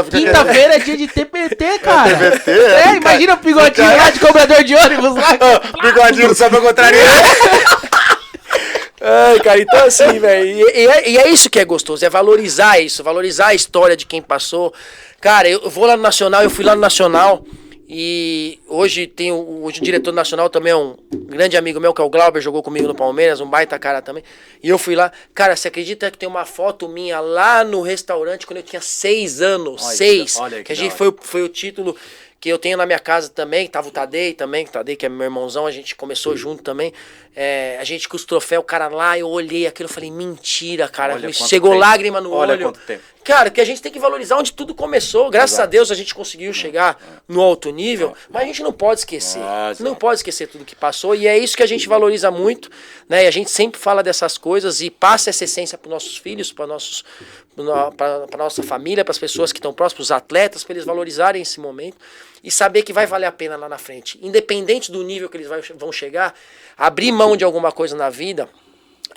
quinta-feira é dia de TPT, cara. TPT? Imagina o bigodinho lá de cobrador de ônibus lá. Bigodinho só pra contrariar. Ai, cara, então assim, velho, e é isso que é gostoso, é valorizar isso, valorizar a história de quem passou. Cara, eu vou lá no Nacional, eu fui lá no Nacional, e hoje o diretor nacional também é um grande amigo meu, que é o Glauber, jogou comigo no Palmeiras, um baita cara também. E eu fui lá, cara, você acredita que tem uma foto minha lá no restaurante quando eu tinha 6 anos? Olha, 6. Olha que a gente foi o título que eu tenho na minha casa também, tava o Tadei também, que é meu irmãozão, a gente começou junto também. A gente com os troféus, o cara lá, eu olhei aquilo e falei, mentira, cara. Olha quanto Chegou tempo. lágrima no Olha olho. quanto tempo. Cara, que a gente tem que valorizar onde tudo começou. Graças a Deus a gente conseguiu chegar no alto nível, mas a gente não pode esquecer. Não pode esquecer tudo que passou. E é isso que a gente valoriza muito, né? E a gente sempre fala dessas coisas e passa essa essência para os nossos filhos, para nossa família, para as pessoas que estão próximas, os atletas, para eles valorizarem esse momento e saber que vai valer a pena lá na frente. Independente do nível que eles vão chegar, abrir mão de alguma coisa na vida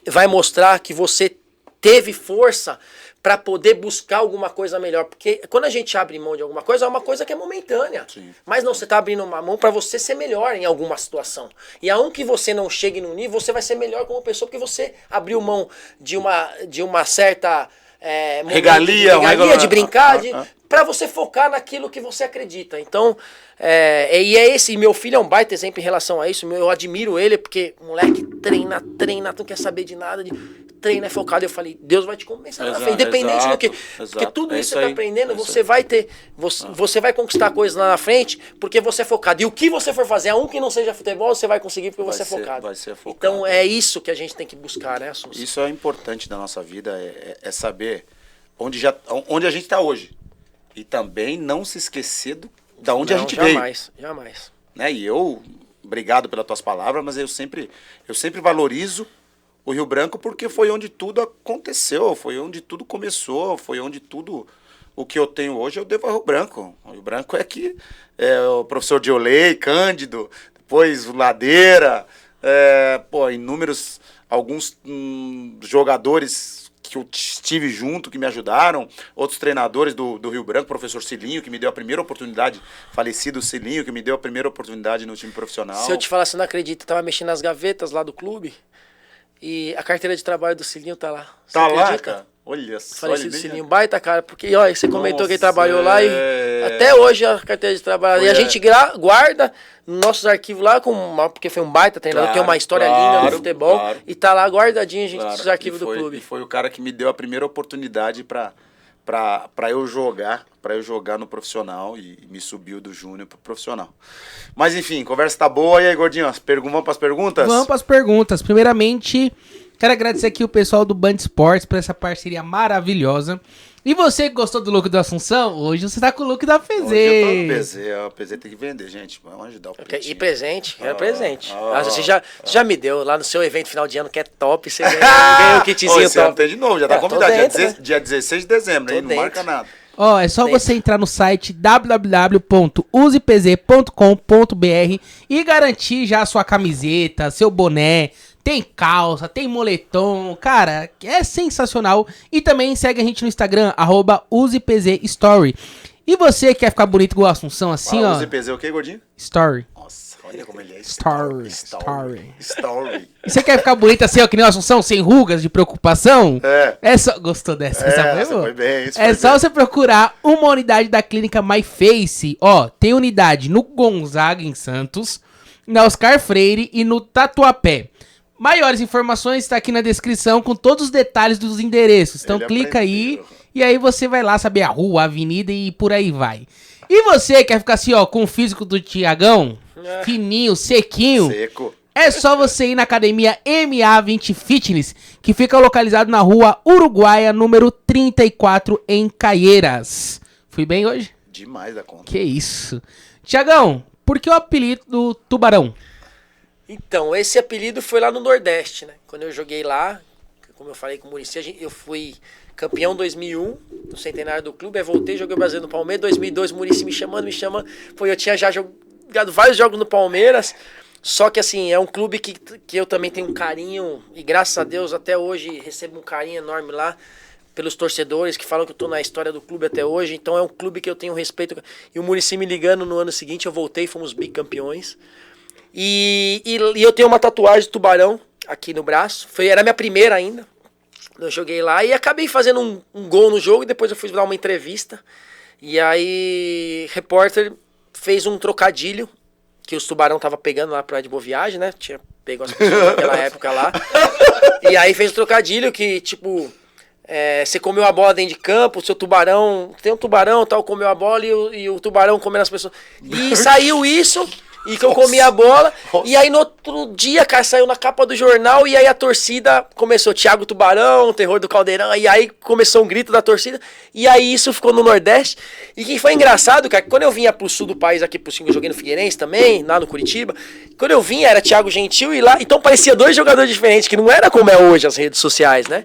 vai mostrar que você teve força para poder buscar alguma coisa melhor. Porque quando a gente abre mão de alguma coisa, é uma coisa que é momentânea. Sim. Mas não, você está abrindo uma mão para você ser melhor em alguma situação. E aonde que você não chegue no nível, você vai ser melhor como pessoa, porque você abriu mão de uma certa... regalia de brincar, para você focar naquilo que você acredita. Então, e meu filho é um baita exemplo em relação a isso. Eu admiro ele, porque o moleque treina, não quer saber de nada, treina, é focado. Eu falei, Deus vai te compensar na frente, independente do que. Porque tudo isso que você está aprendendo, você vai ter, você vai conquistar coisas lá na frente, porque você é focado. E o que você for fazer, que não seja futebol, você vai conseguir porque você é focado. Vai ser focado. Então, é isso que a gente tem que buscar, né, Assunção? Isso é importante na nossa vida, é saber onde a gente está hoje. E também não se esquecer da onde a gente veio. Jamais. Né? E obrigado pelas tuas palavras, mas eu sempre valorizo o Rio Branco porque foi onde tudo aconteceu, foi onde tudo começou, foi onde tudo o que eu tenho hoje eu devo ao Rio Branco. O Rio Branco é que o professor Diolei, Cândido, depois o Ladeira, inúmeros, alguns jogadores que eu estive junto, que me ajudaram, outros treinadores do Rio Branco, professor Cilinho, que me deu a primeira oportunidade, falecido Cilinho, que me deu a primeira oportunidade no time profissional. Se eu te falar, você não acredita, eu tava mexendo nas gavetas lá do clube e a carteira de trabalho do Cilinho tá lá. Você lá, cara? Olha só. Falecido Cilinho, baita, cara, porque olha, você comentou que ele trabalhou lá e até hoje a carteira de trabalho. E a gente guarda nossos arquivos lá, porque foi um baita treinador, tem uma história linda no futebol, e tá lá guardadinho, gente, os arquivos do clube. E foi o cara que me deu a primeira oportunidade pra eu jogar no profissional e me subiu do júnior pro profissional. Mas enfim, conversa tá boa. E aí, gordinho, vamos pras perguntas? Vamos pras perguntas. Primeiramente, quero agradecer aqui o pessoal do Band Esportes por essa parceria maravilhosa. E você que gostou do look do Assunção, hoje você tá com o look da PZ. Hoje eu tô no PZ, o PZ tem que vender, gente. Vamos ajudar o PZ. E presente, quero presente. Você já me deu lá no seu evento final de ano, que é top, você ganhou o kitzinho top. Tem de novo, já tá convidado, dia 16 de dezembro, aí não marca nada. É só você entrar no site www.usepz.com.br e garantir já a sua camiseta, seu boné. Tem calça, tem moletom, cara, é sensacional. E também segue a gente no Instagram, @usepzstory. E você quer ficar bonito igual a Assunção, assim, ó. UZPZ o quê, gordinho? Story. Nossa, olha como ele é. Story. E você quer ficar bonito assim, ó, que nem a Assunção, sem rugas, de preocupação? É só... Gostou dessa? Essa foi bem, só você procurar uma unidade da clínica MyFace. Ó, tem unidade no Gonzaga, em Santos, na Oscar Freire e no Tatuapé. Maiores informações está aqui na descrição com todos os detalhes dos endereços. Então clica aí e aí você vai lá saber a rua, a avenida e por aí vai. E você quer ficar assim, ó, com o físico do Tiagão, fininho, sequinho? Seco. É só você ir na academia MA20 Fitness, que fica localizado na rua Uruguaia, número 34, em Caieiras. Fui bem hoje? Demais da conta. Que isso. Tiagão, por que o apelido do Tubarão? Então, esse apelido foi lá no Nordeste, né? Quando eu joguei lá, como eu falei com o Muricy, eu fui campeão em 2001, no centenário do clube, aí voltei, joguei o Brasileiro no Palmeiras, 2002 o Muricy me chamando, pô, eu tinha já jogado vários jogos no Palmeiras, só que assim, é um clube que eu também tenho um carinho, e graças a Deus até hoje recebo um carinho enorme lá, pelos torcedores que falam que eu tô na história do clube até hoje, então é um clube que eu tenho respeito, e o Muricy me ligando no ano seguinte, eu voltei, fomos bicampeões. E eu tenho uma tatuagem de tubarão aqui no braço. Era minha primeira ainda. Eu joguei lá e acabei fazendo um gol no jogo. E depois eu fui dar uma entrevista. E aí, repórter fez um trocadilho que os tubarão tava pegando lá pra de Boa Viagem, né? Tinha pego as pessoas naquela época lá. E aí fez um trocadilho que, tipo, você comeu a bola dentro de campo, o seu tubarão... Tem um tubarão, tal, comeu a bola e o tubarão comendo as pessoas. E saiu isso... E que eu comia a bola. E aí no outro dia, cara, saiu na capa do jornal. E aí a torcida começou, Thiago Tubarão, terror do Caldeirão. E aí começou um grito da torcida. E aí isso ficou no Nordeste. E que foi engraçado, cara, que quando eu vinha pro sul do país, aqui pro sul, eu joguei no Figueirense também, lá no Curitiba. Quando eu vinha, era Thiago Gentil e lá. Então parecia dois jogadores diferentes, que não era como é hoje as redes sociais, né?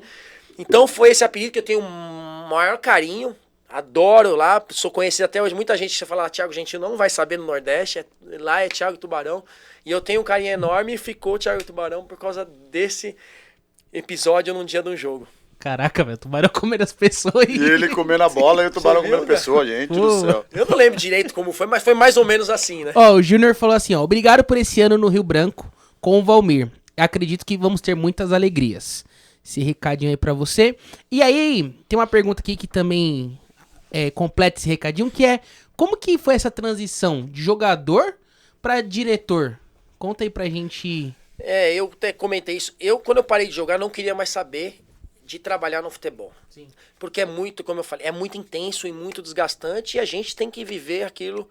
Então foi esse apelido que eu tenho um maior carinho. Adoro lá, sou conhecido até hoje. Muita gente fala, Thiago Gentil não vai saber no Nordeste, lá é Thiago Tubarão. E eu tenho um carinho enorme e ficou Thiago Tubarão por causa desse episódio num dia de um jogo. Caraca, velho, o Tubarão comendo as pessoas. E ele comendo a bola e o Tubarão comendo a pessoa, gente do céu. Eu não lembro direito como foi, mas foi mais ou menos assim, né? Ó, o Júnior falou assim, ó, obrigado por esse ano no Rio Branco com o Valmir. Acredito que vamos ter muitas alegrias. Esse recadinho aí pra você. E aí, tem uma pergunta aqui que também... completa esse recadinho, que é como que foi essa transição de jogador pra diretor? Conta aí pra gente. Eu até comentei isso. Quando eu parei de jogar, não queria mais saber de trabalhar no futebol. Sim. Porque é muito, como eu falei, é muito intenso e muito desgastante e a gente tem que viver aquilo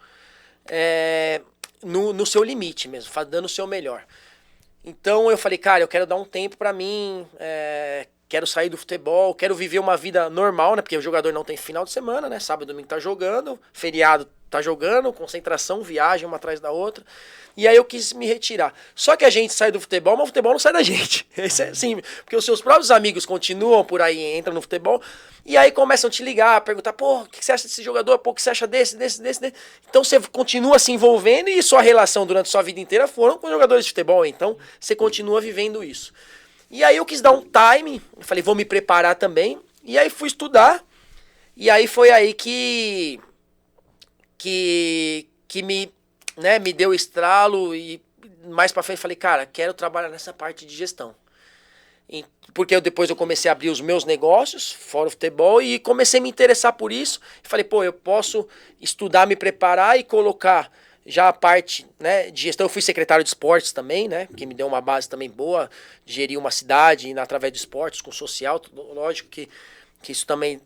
no seu limite mesmo, dando o seu melhor. Então eu falei, cara, eu quero dar um tempo pra mim, quero sair do futebol, quero viver uma vida normal, né? Porque o jogador não tem final de semana, né? Sábado e domingo tá jogando, feriado tá jogando, concentração, viagem uma atrás da outra. E aí eu quis me retirar. Só que a gente sai do futebol, mas o futebol não sai da gente. Isso é assim, porque os seus próprios amigos continuam por aí, entram no futebol, e aí começam a te ligar, perguntar, pô, o que você acha desse jogador? Pô, o que você acha desse? Então você continua se envolvendo e sua relação durante sua vida inteira foram com jogadores de futebol, então você continua vivendo isso. E aí eu quis dar um time, eu falei, vou me preparar também, e aí fui estudar, e aí foi aí que me deu estralo, e mais pra frente falei, cara, quero trabalhar nessa parte de gestão. Porque depois eu comecei a abrir os meus negócios, fora o futebol, e comecei a me interessar por isso, e falei, pô, eu posso estudar, me preparar e colocar já a parte, né, de gestão. Eu fui secretário de esportes também, né, que me deu uma base também boa, de gerir uma cidade através de esportes, com social, lógico que isso também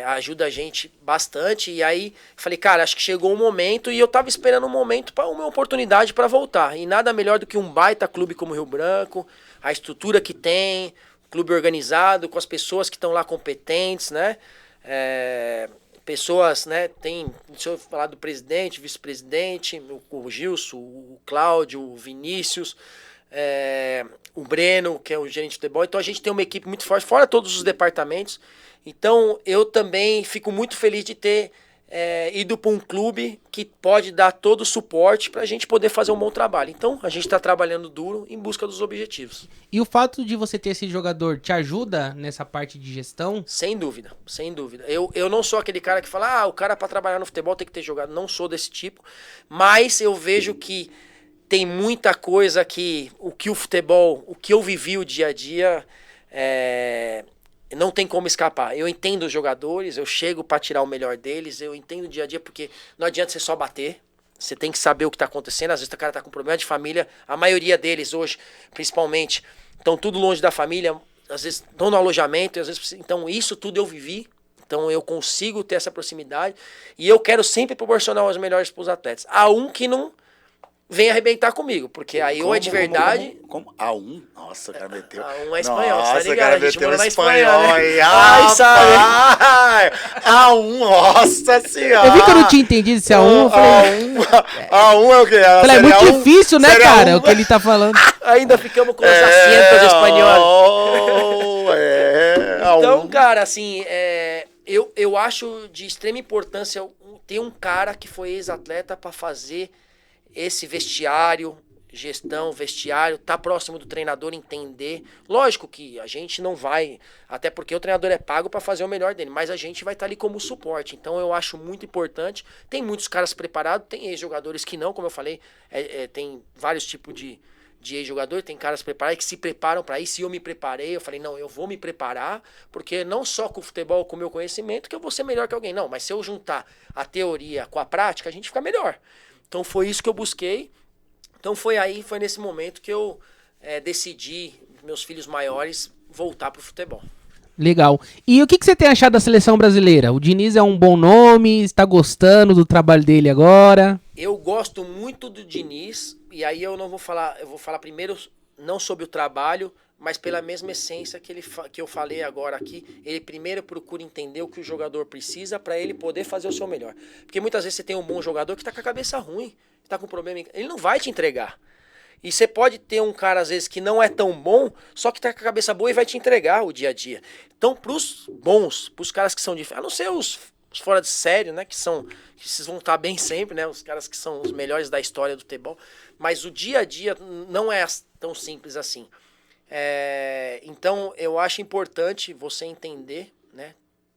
ajuda a gente bastante. E aí falei, cara, acho que chegou o momento, e eu tava esperando um momento para uma oportunidade para voltar, e nada melhor do que um baita clube como o Rio Branco, a estrutura que tem, clube organizado, com as pessoas que estão lá competentes, né, pessoas, né, deixa eu falar do presidente, vice-presidente, o Gilson, o Cláudio, o Vinícius, o Breno, que é o gerente de futebol. Então a gente tem uma equipe muito forte, fora todos os departamentos. Então eu também fico muito feliz de ter ido para um clube que pode dar todo o suporte para a gente poder fazer um bom trabalho. Então a gente está trabalhando duro em busca dos objetivos. E o fato de você ter esse jogador te ajuda nessa parte de gestão? Sem dúvida, sem dúvida. Eu não sou aquele cara que fala, o cara para trabalhar no futebol tem que ter jogado. Não sou desse tipo, mas eu vejo que tem muita coisa que o futebol, o que eu vivi o dia a dia, não tem como escapar. Eu entendo os jogadores, eu chego para tirar o melhor deles, eu entendo o dia a dia, porque não adianta você só bater, você tem que saber o que está acontecendo. Às vezes o cara tá com problema de família, a maioria deles hoje, principalmente, estão tudo longe da família, às vezes estão no alojamento, às vezes, então isso tudo eu vivi, então eu consigo ter essa proximidade, e eu quero sempre proporcionar os melhores para os atletas. Há um que não vem arrebentar comigo, porque aí ou é de verdade... Como? A1? Nossa, o cara meteu... A1 é espanhol, nossa, tá ligado? A gente morou na Espanha, né? Ai, sabe? A1, nossa senhora! Eu vi que eu não tinha entendido esse A1, eu falei... A1 é o quê? Falei, é muito difícil, né, cara, o que ele tá falando. Ainda ficamos com os acentos espanhóis. Então, cara, assim, eu acho de extrema importância ter um cara que foi ex-atleta para fazer esse vestiário, gestão, vestiário, tá próximo do treinador, entender. Lógico que a gente não vai, até porque o treinador é pago para fazer o melhor dele, mas a gente vai estar ali como suporte. Então eu acho muito importante. Tem muitos caras preparados, tem ex-jogadores que não, como eu falei, tem vários tipos de ex-jogador, tem caras preparados que se preparam para isso. E eu me preparei, eu falei, não, eu vou me preparar, porque não só com o futebol, com o meu conhecimento, que eu vou ser melhor que alguém. Não, mas se eu juntar a teoria com a prática, a gente fica melhor. Então foi isso que eu busquei. Então foi nesse momento que eu decidi, meus filhos maiores, voltar pro futebol. Legal. E o que você tem achado da seleção brasileira? O Diniz é um bom nome, está gostando do trabalho dele agora? Eu gosto muito do Diniz, e aí eu vou falar primeiro não sobre o trabalho, mas pela mesma essência que eu falei agora aqui. Ele primeiro procura entender o que o jogador precisa para ele poder fazer o seu melhor. Porque muitas vezes você tem um bom jogador que tá com a cabeça ruim, tá com problema, ele não vai te entregar. E você pode ter um cara, às vezes, que não é tão bom, só que tá com a cabeça boa e vai te entregar o dia a dia. Então, pros bons, pros caras que são difíceis, a não ser os fora de série, né, que vocês vão estar bem sempre, né, os caras que são os melhores da história do futebol, mas o dia a dia não é tão simples assim. Então, eu acho importante você entender, né,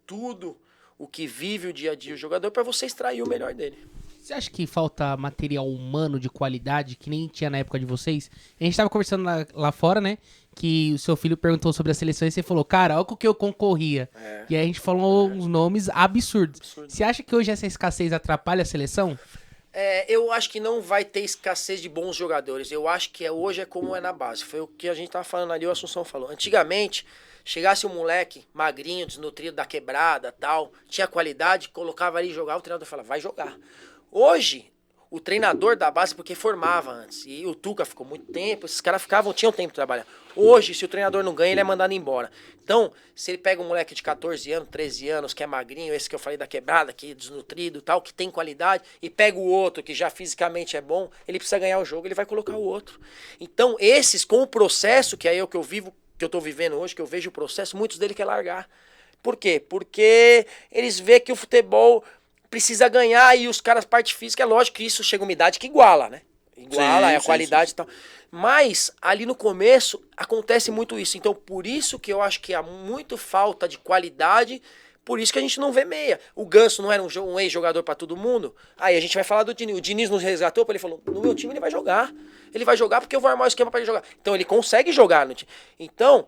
tudo o que vive o dia a dia do jogador para você extrair o melhor dele. Você acha que falta material humano de qualidade, que nem tinha na época de vocês? A gente tava conversando lá fora, né? Que o seu filho perguntou sobre a seleção e você falou, cara, olha com o que eu concorria. E aí a gente falou uns nomes absurdos. Você acha que hoje essa escassez atrapalha a seleção? Eu acho que não vai ter escassez de bons jogadores. Eu acho que hoje é como é na base. Foi o que a gente tava falando ali, o Assunção falou. Antigamente, chegasse um moleque magrinho, desnutrido, da quebrada, tal, tinha qualidade, colocava ali e jogava, o treinador falava, vai jogar. Hoje, o treinador da base, porque formava antes, e o Tuca ficou muito tempo, esses caras tinham tempo de trabalhar. Hoje, se o treinador não ganha, ele é mandado embora. Então, se ele pega um moleque de 14 anos, 13 anos, que é magrinho, esse que eu falei da quebrada, que é desnutrido e tal, que tem qualidade, e pega o outro, que já fisicamente é bom, ele precisa ganhar o jogo, ele vai colocar o outro. Então, esses, com o processo, que é o que eu vivo, que eu tô vivendo hoje, que eu vejo o processo, muitos deles querem largar. Por quê? Porque eles veem que o futebol precisa ganhar e os caras, parte física, é lógico que isso chega uma idade que iguala, né? Iguala, sim, a qualidade e tal. Mas, ali no começo, acontece muito isso. Então, por isso que eu acho que há muito falta de qualidade, por isso que a gente não vê meia. O Ganso não era um ex-jogador pra todo mundo? Aí a gente vai falar do Diniz. O Diniz nos resgatou, ele falou, no meu time ele vai jogar. Ele vai jogar porque eu vou armar o esquema pra ele jogar. Então, ele consegue jogar no time. Então,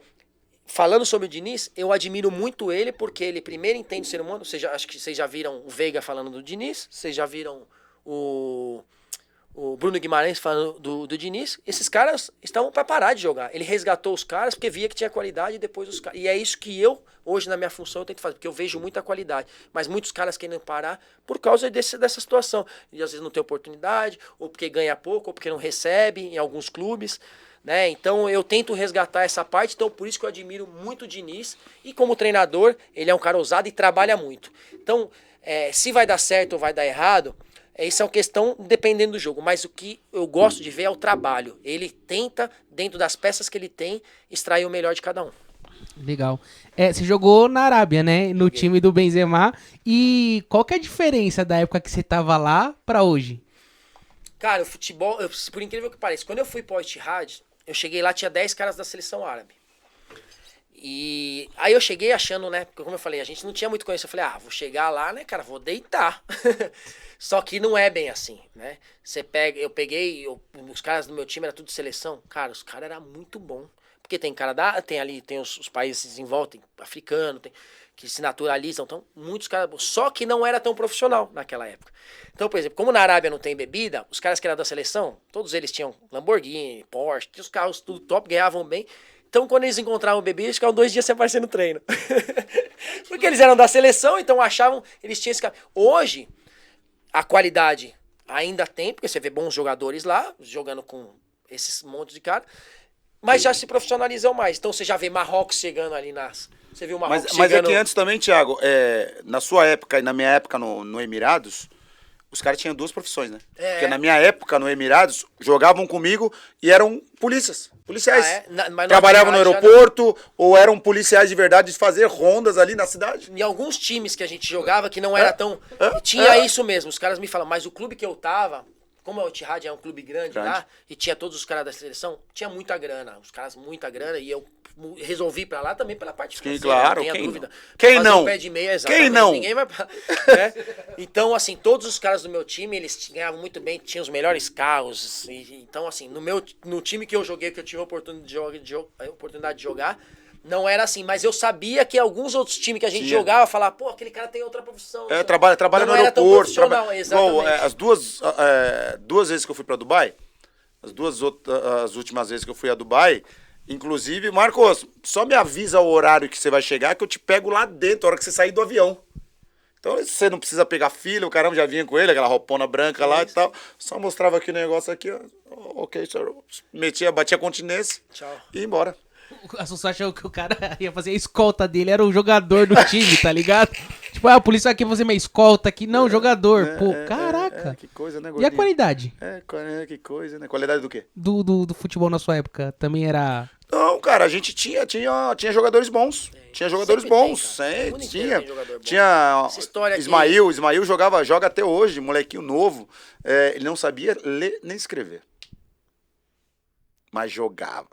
falando sobre o Diniz, eu admiro muito ele, porque ele primeiro entende o ser humano. Acho que vocês já viram o Veiga falando do Diniz, vocês já viram o Bruno Guimarães falando do Diniz. Esses caras estavam para parar de jogar. Ele resgatou os caras porque via que tinha qualidade e depois os caras. E é isso que eu, hoje na minha função, eu tento fazer, porque eu vejo muita qualidade. Mas muitos caras querem parar por causa dessa situação. E às vezes não tem oportunidade, ou porque ganha pouco, ou porque não recebe em alguns clubes. Né? Então eu tento resgatar essa parte, então por isso que eu admiro muito o Diniz, e como treinador, ele é um cara ousado e trabalha muito. Então, se vai dar certo ou vai dar errado, isso é uma questão dependendo do jogo, mas o que eu gosto de ver é o trabalho. Ele tenta, dentro das peças que ele tem, extrair o melhor de cada um. Legal. Você jogou na Arábia, né? No time do Benzema, e qual que é a diferença da época que você tava lá pra hoje? Cara, o futebol, por incrível que pareça, quando eu fui pro Al-Ittihad, eu cheguei lá, tinha 10 caras da seleção árabe. E aí eu cheguei achando, né, porque como eu falei, a gente não tinha muito conhecimento. Eu falei, vou chegar lá, né, cara, vou deitar. Só que não é bem assim, né? Os caras do meu time eram tudo de seleção. Cara, os caras eram muito bons. Porque tem tem os países em volta, africano, que se naturalizam, então muitos caras, só que não era tão profissional naquela época. Então, por exemplo, como na Arábia não tem bebida, os caras que eram da seleção, todos eles tinham Lamborghini, Porsche, tinha os carros tudo top, ganhavam bem. Então, quando eles encontravam bebida, eles ficavam 2 dias sem aparecer no treino. Porque eles eram da seleção, então achavam, eles tinham esse cara. Hoje, a qualidade ainda tem, porque você vê bons jogadores lá, jogando com esses montes de cara, mas já se profissionalizam mais. Então, você já vê Marrocos chegando ali Você viu o Marrocos mas é que antes também, Thiago, na sua época e na minha época no Emirados, os caras tinham 2 profissões, né? Porque na minha época no Emirados, jogavam comigo e eram policiais. Trabalhavam no aeroporto ou eram policiais de verdade de fazer rondas ali na cidade. Em alguns times que a gente jogava que não era tão... Tinha isso mesmo, os caras me falam, mas o clube que eu tava... Como o Al-Ittihad é um clube grande lá, e tinha todos os caras da seleção, tinha muita grana, os caras muita grana, e eu resolvi ir pra lá também pela parte financeira. Claro, não tenha dúvida. Quem não? Um pé de meia, exatamente, quem não? Ninguém vai né? Então, assim, todos os caras do meu time, eles ganhavam muito bem, tinham os melhores carros. Então, assim, no time que eu joguei, que eu tive a oportunidade de jogar, não era assim, mas eu sabia que alguns outros times que a gente jogava falavam, pô, aquele cara tem outra profissão. Trabalha no aeroporto. Exatamente. Bom, as duas vezes que eu fui pra Dubai, as últimas vezes que eu fui a Dubai, inclusive, Marcos, só me avisa o horário que você vai chegar que eu te pego lá dentro, a hora que você sair do avião. Então você não precisa pegar filho, o caramba já vinha com ele, aquela roupona branca lá e tal. Só mostrava aqui o negócio aqui, ó. Ok, senhor. Batia continência Tchau. e ia embora. A Sussá achou que o cara ia fazer a escolta dele, era o jogador do time, tá ligado? Tipo, a polícia aqui ia fazer minha escolta aqui. Não, jogador. Pô, caraca. Que coisa, né, E a gordinho? qualidade Que coisa, né? Qualidade do quê? do futebol na sua época? Também era... Não, cara, a gente tinha jogadores bons. Tinha jogadores Sempre tem, bons. cara. Sempre O mundo inteiro tinha. tem jogador bom. Tinha Essa história aqui- Ismael joga até hoje, molequinho novo. Ele não sabia ler nem escrever. Mas jogava.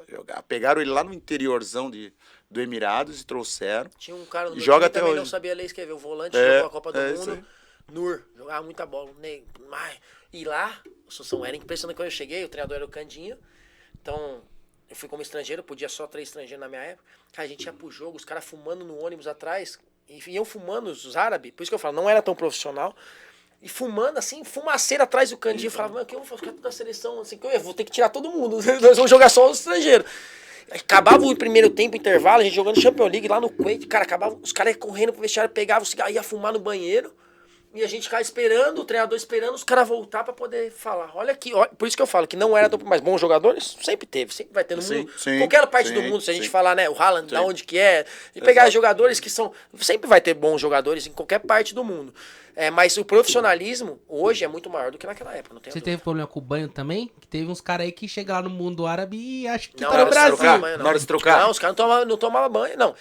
Pegaram ele lá no interiorzão do Emirados e trouxeram. Tinha um cara no meu Joga time até também hoje. não sabia ler e escrever. O volante É, jogou a Copa do isso Mundo. Nur, jogava muita bola. E lá, o Sussão era impressionante. Quando eu cheguei, o treinador era o Candinho. Então, eu fui como estrangeiro, podia só 3 estrangeiros na minha época. Cara, a gente ia pro jogo, os caras fumando no ônibus atrás. E iam fumando, os árabes. Por isso que eu falo, não era tão profissional. E fumando assim, fumaceira atrás do Candinho. Eu falava, mano, que eu vou ficar da seleção? Assim, que eu vou ter que tirar todo mundo. Nós vamos jogar só os estrangeiros. Acabava o primeiro tempo, intervalo, a gente jogando Champions League lá no Kuwait. Cara, acabava, os caras iam correndo pro vestiário, pegavam o cigarro, ia fumar no banheiro. E a gente ficava esperando, o treinador esperando os caras voltar pra poder falar. Olha aqui, olha, por isso que eu falo que não era tão... Mas bons jogadores sempre teve, sempre vai ter no Sim, mundo. sim, Qualquer parte sim, do mundo, se a gente sim. falar, né, o Haaland, Sim. da onde que é, e pegar jogadores que são... Sempre vai ter bons jogadores em qualquer parte do mundo. Mas o profissionalismo hoje é muito maior do que naquela época, não tem Você dúvida. teve problema com o banho também? Que teve uns caras aí que chegam lá no mundo árabe e acham que Não, tá na no hora de Brasil. trocar banho, não. Na hora de trocar? Não, os caras não tomavam banho, não.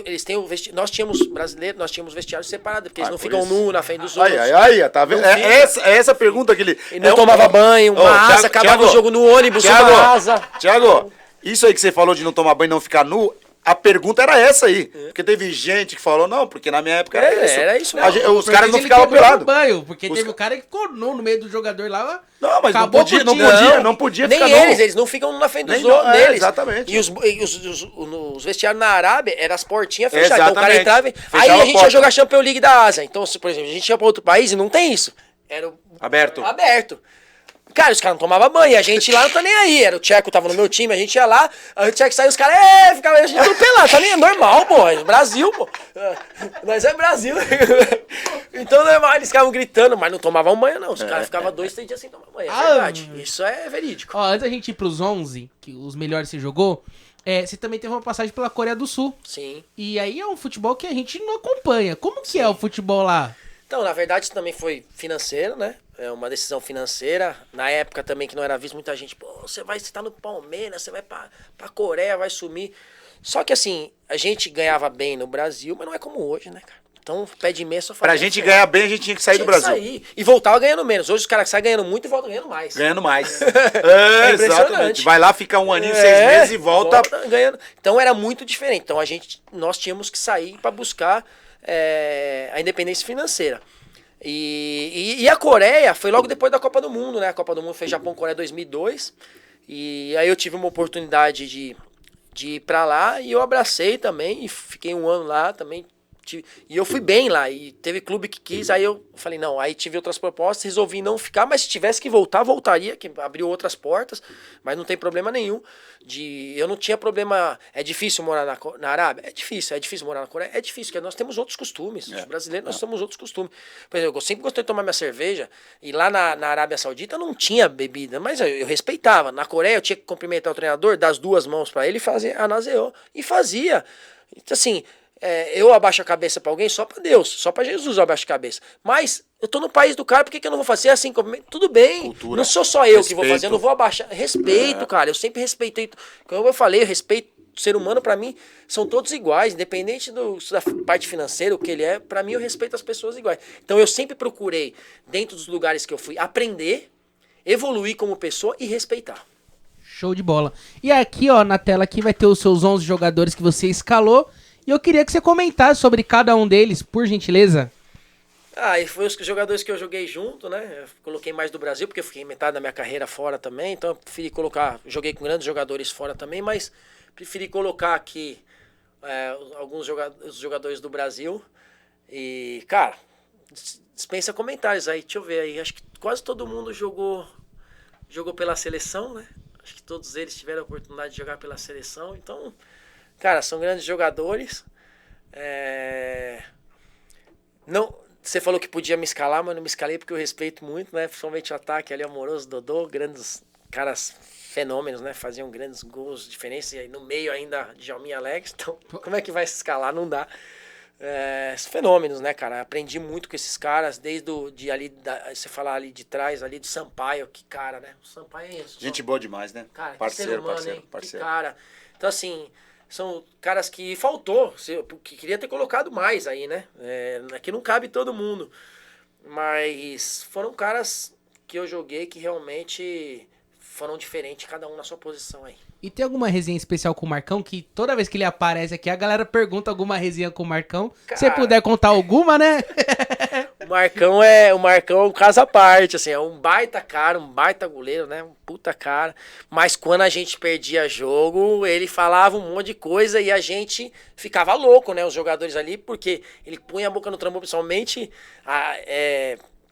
Eles têm o vestiário. Nós tínhamos brasileiros, nós tínhamos vestiários separados, porque eles não por ficam isso. nus na frente dos outros. Aí, tá vendo? Não fica. Essa pergunta que ele... E não tomava banho, uma asa, acabava o jogo no ônibus, uma asa. Thiago, isso aí que você falou de não tomar banho e não ficar nu, a pergunta era essa aí. Porque teve gente que falou, não, porque na minha época era isso. Era isso A gente- mesmo. os caras não ele ficavam quebrou pelados. o banho, porque Os teve o cara que ficou nu no meio do jogador lá. Não, mas acabou não podia, com o dia. não podia Nem ficar eles não ficam na frente dos Nem não, outros, deles. exatamente. E os vestiários na Arábia eram as portinhas fechadas. Então o cara Exatamente. entrava. Aí Fechava a a gente porta. ia jogar Champions League da Ásia. Então, por exemplo, a gente ia pra outro país e não tem isso. Era Aberto. Cara, os caras não tomavam banho, a gente lá não tá nem aí. Era o Tcheco, tava no meu time, a gente ia lá, aí o Tcheco saiu, os caras, ficava a gente tudo pelado, tá nem é normal, pô, é Brasil, pô. Nós é Brasil. Então, normal, eles ficavam gritando, mas não tomavam banho, não. Os caras ficavam 2, 3 dias sem tomar banho, é verdade. Isso é verídico. Ó, antes da gente ir pros 11, que os melhores você jogou, você também teve uma passagem pela Coreia do Sul. Sim. E aí é um futebol que a gente não acompanha. Como que é o futebol lá? Então, na verdade, isso também foi financeiro, né? É uma decisão financeira. Na época também que não era visto, muita gente, pô, você tá no Palmeiras, você vai pra Coreia, vai sumir. Só que assim, a gente ganhava bem no Brasil, mas não é como hoje, né, cara? Então, pé de meia só Pra gente ganhar bem, a gente tinha que sair do Brasil. Sair. E voltava ganhando menos. Hoje os caras saem ganhando muito e voltam ganhando mais. Ganhando mais. Impressionante. Exatamente. Vai lá, fica um aninho, 6 meses e volta. Ganhando. Então era muito diferente. Então nós tínhamos que sair para buscar a independência financeira. E a Coreia foi logo depois da Copa do Mundo, né? A Copa do Mundo foi Japão-Coreia 2002. E aí eu tive uma oportunidade de ir pra lá e eu abracei também. E fiquei um ano lá também. E eu fui bem lá. E teve clube que quis. Aí eu falei, não. Aí tive outras propostas. Resolvi não ficar. Mas se tivesse que voltar, voltaria. Que abriu outras portas. Mas não tem problema nenhum. Eu não tinha problema. É difícil morar na Arábia? É difícil. É difícil morar na Coreia? É difícil. Porque nós temos outros costumes. Os brasileiros, nós temos outros costumes. Por exemplo, eu sempre gostei de tomar minha cerveja. E lá na Arábia Saudita não tinha bebida. Mas eu respeitava. Na Coreia eu tinha que cumprimentar o treinador, dar as 2 mãos pra ele e fazer anaseo. E fazia. Então assim... eu abaixo a cabeça pra alguém só pra Deus, só pra Jesus eu abaixo a cabeça. Mas eu tô no país do cara, por que eu não vou fazer assim? Tudo bem, Cultura. não sou só eu que vou Respeito. fazer, eu não vou abaixar. Respeito, cara, eu sempre respeitei. Como eu falei, eu respeito o ser humano, pra mim, são todos iguais, independente da parte financeira, o que ele é, pra mim eu respeito as pessoas iguais. Então eu sempre procurei, dentro dos lugares que eu fui, aprender, evoluir como pessoa e respeitar. Show de bola. E aqui, ó, na tela aqui vai ter os seus 11 jogadores que você escalou. E eu queria que você comentasse sobre cada um deles, por gentileza. E foi os jogadores que eu joguei junto, né? Eu coloquei mais do Brasil, porque eu fiquei metade da minha carreira fora também. Então eu preferi colocar... Joguei com grandes jogadores fora também, mas preferi colocar aqui alguns jogadores do Brasil. E, cara, dispensa comentários aí. Deixa eu ver aí. Acho que quase todo mundo jogou pela seleção, né? Acho que todos eles tiveram a oportunidade de jogar pela seleção. Então... Cara, são grandes jogadores. Você falou que podia me escalar, mas não me escalei porque eu respeito muito, né? Principalmente o ataque ali, Amoroso, Dodô, grandes caras fenômenos, né? Faziam grandes gols de diferença. E aí no meio ainda, Djalminha Alex. Então, como é que vai se escalar? Não dá. Fenômenos, né, cara? Aprendi muito com esses caras, desde você falar ali de trás, ali do Sampaio, que cara, né? O Sampaio é isso. Gente boa demais, né? Cara, Parceiro, que ser humano, parceiro, hein? parceiro. Que cara. Então, assim, são caras que faltou, que queria ter colocado mais aí, né? Aqui não cabe todo mundo. Mas foram caras que eu joguei que realmente foram diferentes, cada um na sua posição aí. E tem alguma resenha especial com o Marcão? Que toda vez que ele aparece aqui, a galera pergunta alguma resenha com o Marcão. Se você puder contar alguma, né? O Marcão é um caso à parte, assim, é um baita cara, um baita goleiro, né? Um puta cara. Mas quando a gente perdia jogo, ele falava um monte de coisa e a gente ficava louco, né? Os jogadores ali, porque ele punha a boca no trambolho, principalmente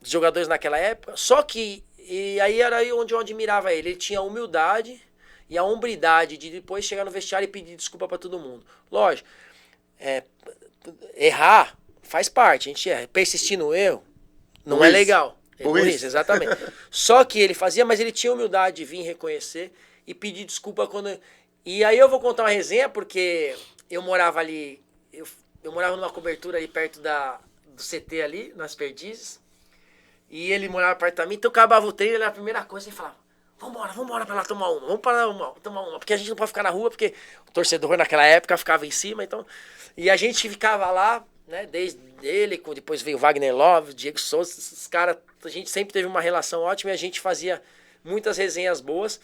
os jogadores naquela época. Só que, e aí era aí onde eu admirava ele. Ele tinha a humildade e a hombridade de depois chegar no vestiário e pedir desculpa pra todo mundo. Lógico, errar faz parte, a gente erra. Persistir no erro não é legal. É burrice, exatamente. Só que ele fazia, mas ele tinha humildade de vir reconhecer e pedir desculpa quando... E aí eu vou contar uma resenha, porque eu morava ali, eu morava numa cobertura ali perto do CT ali, nas Perdizes, e ele morava perto da mim, então acabava o treino, ele era a primeira coisa, ele falava: vambora pra lá tomar uma, vamos pra lá tomar uma, porque a gente não pode ficar na rua, porque o torcedor naquela época ficava em cima, então... E a gente ficava lá, né, desde ele, depois veio Wagner Love, Diego Souza, esses caras, a gente sempre teve uma relação ótima e a gente fazia muitas resenhas boas.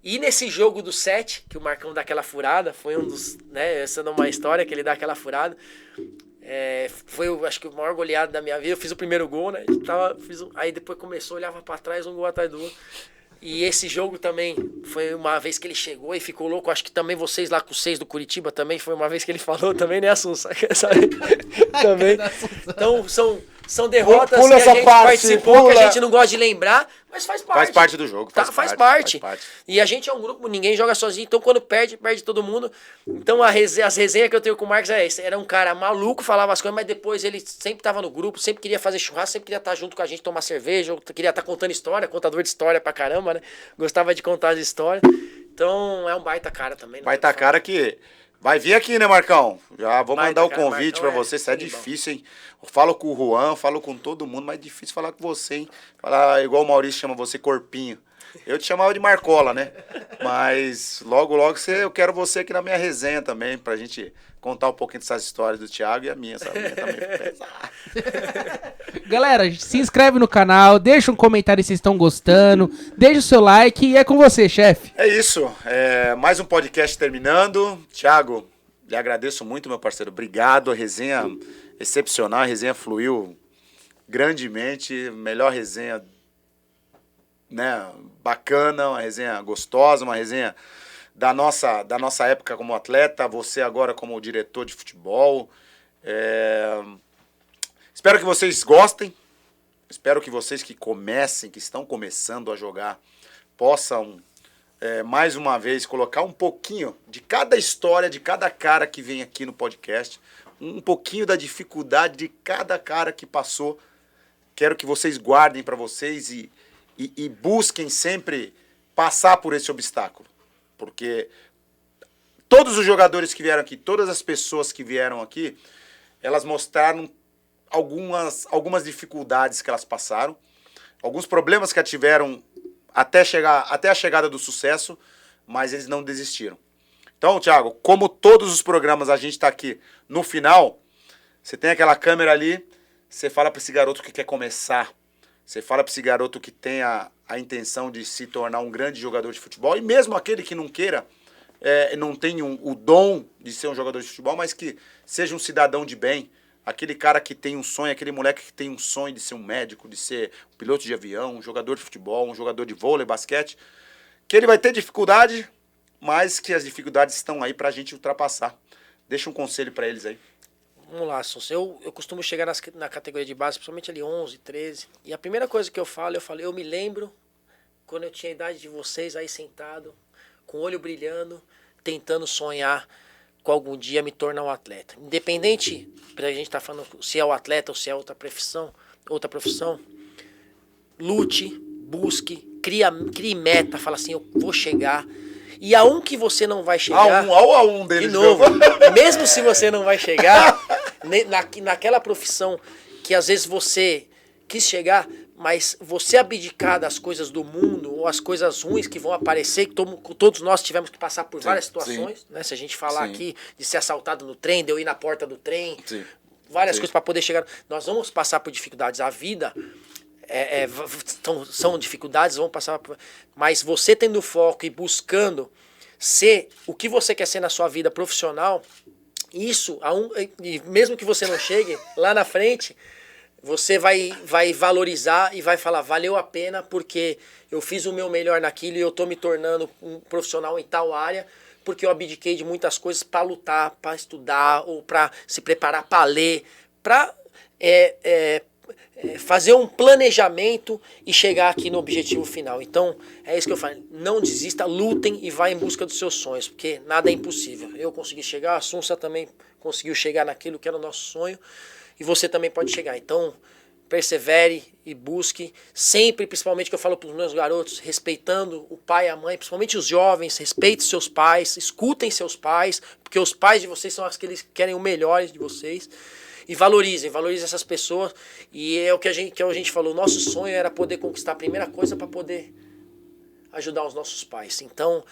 E nesse jogo do 7, que o Marcão dá aquela furada, foi um dos, né, essa é uma história que ele dá aquela furada, foi, acho que o maior goleado da minha vida. Eu fiz o primeiro gol, né, aí depois começou, olhava pra trás, um gol atrás do outro. E esse jogo também foi uma vez que ele chegou e ficou louco. Acho que também vocês lá com os 6 do Curitiba também foi uma vez que ele falou também, né, Assunção? Também. Então são derrotas que a gente participou, que a gente não gosta de lembrar, mas faz parte. Faz parte do jogo. Faz parte. E a gente é um grupo, ninguém joga sozinho, então quando perde todo mundo. Então as resenhas que eu tenho com o Marcos é essa. Era um cara maluco, falava as coisas, mas depois ele sempre tava no grupo, sempre queria fazer churrasco, sempre queria estar junto com a gente, tomar cerveja, queria estar contando história, contador de história pra caramba, né? Gostava de contar as histórias. Então é um baita cara também. Baita cara que vai vir aqui, né, Marcão? Já vou mandar o convite pra você. Isso é difícil, hein? Eu falo com o Juan, falo com todo mundo, mas é difícil falar com você, hein? Falar igual o Maurício chama você, Corpinho. Eu te chamava de Marcola, né? Mas logo eu quero você aqui na minha resenha também, pra gente contar um pouquinho dessas histórias do Thiago e a minha, essa minha também foi pesada. Galera, se inscreve no canal, deixa um comentário se vocês estão gostando, deixa o seu like e é com você, chefe. É isso, mais um podcast terminando. Thiago, lhe agradeço muito, meu parceiro, obrigado, a resenha excepcional, a resenha fluiu grandemente, melhor resenha, né, bacana, uma resenha gostosa, uma resenha da nossa época como atleta, você agora como diretor de futebol. Espero que vocês gostem, espero que vocês que estão começando a jogar, possam mais uma vez colocar um pouquinho de cada história, de cada cara que vem aqui no podcast, um pouquinho da dificuldade de cada cara que passou. Quero que vocês guardem para vocês e busquem sempre passar por esse obstáculo. Porque todos os jogadores que vieram aqui, todas as pessoas que vieram aqui, elas mostraram algumas dificuldades que elas passaram, alguns problemas que tiveram até a chegada do sucesso, mas eles não desistiram. Então, Thiago, como todos os programas a gente está aqui no final, você tem aquela câmera ali, você fala para esse garoto que quer começar, você fala para esse garoto que tem a intenção de se tornar um grande jogador de futebol, e mesmo aquele que não queira, não tem o dom de ser um jogador de futebol, mas que seja um cidadão de bem, aquele cara que tem um sonho, aquele moleque que tem um sonho de ser um médico, de ser um piloto de avião, um jogador de futebol, um jogador de vôlei, basquete, que ele vai ter dificuldade, mas que as dificuldades estão aí pra gente ultrapassar. Deixa um conselho pra eles aí. Vamos lá, Sousa. Eu costumo chegar na categoria de base, principalmente ali 11, 13, e a primeira coisa que eu me lembro quando eu tinha a idade de vocês aí sentado, com o olho brilhando, tentando sonhar com algum dia me tornar um atleta. Independente, pra gente estar falando se é o atleta ou se é outra profissão, lute, busque, crie meta, fala assim, eu vou chegar. E a um que você não vai chegar... A um deles. De novo, mesmo se você não vai chegar naquela profissão que às vezes você quis chegar, mas você abdicar das coisas do mundo ou as coisas ruins que vão aparecer, que todos nós tivemos que passar por várias situações, né? Se a gente falar aqui de ser assaltado no trem, de eu ir na porta do trem, várias coisas para poder chegar. Nós vamos passar por dificuldades. A vida são dificuldades, vão passar por... Mas você tendo foco e buscando ser o que você quer ser na sua vida profissional, isso, e mesmo que você não chegue lá na frente, você vai valorizar e vai falar, valeu a pena porque eu fiz o meu melhor naquilo e eu tô me tornando um profissional em tal área, porque eu abdiquei de muitas coisas para lutar, para estudar, ou para se preparar para ler, para fazer um planejamento e chegar aqui no objetivo final. Então, é isso que eu falo. Não desista, lutem e vá em busca dos seus sonhos, porque nada é impossível. Eu consegui chegar, a Sunsa também conseguiu chegar naquilo que era o nosso sonho, e você também pode chegar. Então, persevere e busque, sempre, principalmente que eu falo para os meus garotos, respeitando o pai e a mãe, principalmente os jovens, respeitem seus pais, escutem seus pais, porque os pais de vocês são aqueles que querem o melhor de vocês. E valorizem essas pessoas. E é o que a gente falou, o nosso sonho era poder conquistar a primeira coisa para poder ajudar os nossos pais. Então,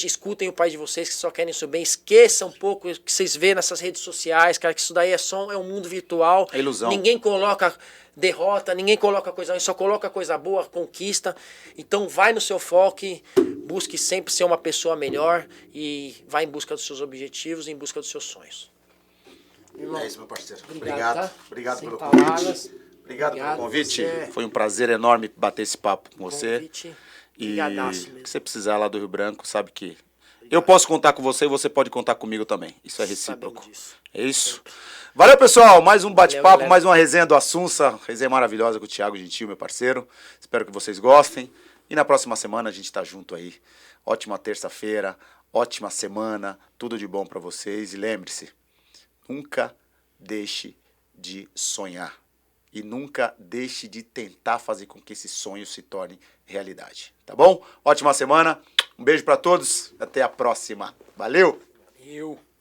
escutem o pai de vocês que só querem o seu bem. Esqueçam um pouco o que vocês vêem nessas redes sociais, cara, que isso daí é um mundo virtual. É ilusão. Ninguém coloca derrota, ninguém coloca coisa ruim, só coloca coisa boa, conquista. Então, vai no seu foco e busque sempre ser uma pessoa melhor e vá em busca dos seus objetivos, em busca dos seus sonhos. É isso, meu parceiro. Obrigado, tá? Obrigado Sem pelo palavras. convite. Obrigado pelo convite. Você. Foi um prazer enorme bater esse papo com você. Convite. E Brigadaço se mesmo. você precisar lá do Rio Branco, sabe que eu posso contar com você e você pode contar comigo também. Isso é recíproco. Sabemos disso. É isso. Valeu, pessoal. Mais um bate-papo, galera. mais uma resenha do Assunça. Resenha maravilhosa com o Thiago Gentil, meu parceiro. Espero que vocês gostem. E na próxima semana a gente tá junto aí. Ótima terça-feira, ótima semana. Tudo de bom pra vocês. E lembre-se, nunca deixe de sonhar. E nunca deixe de tentar fazer com que esse sonho se torne realidade. Tá bom? Ótima semana. Um beijo pra todos. Até a próxima. Valeu! Valeu!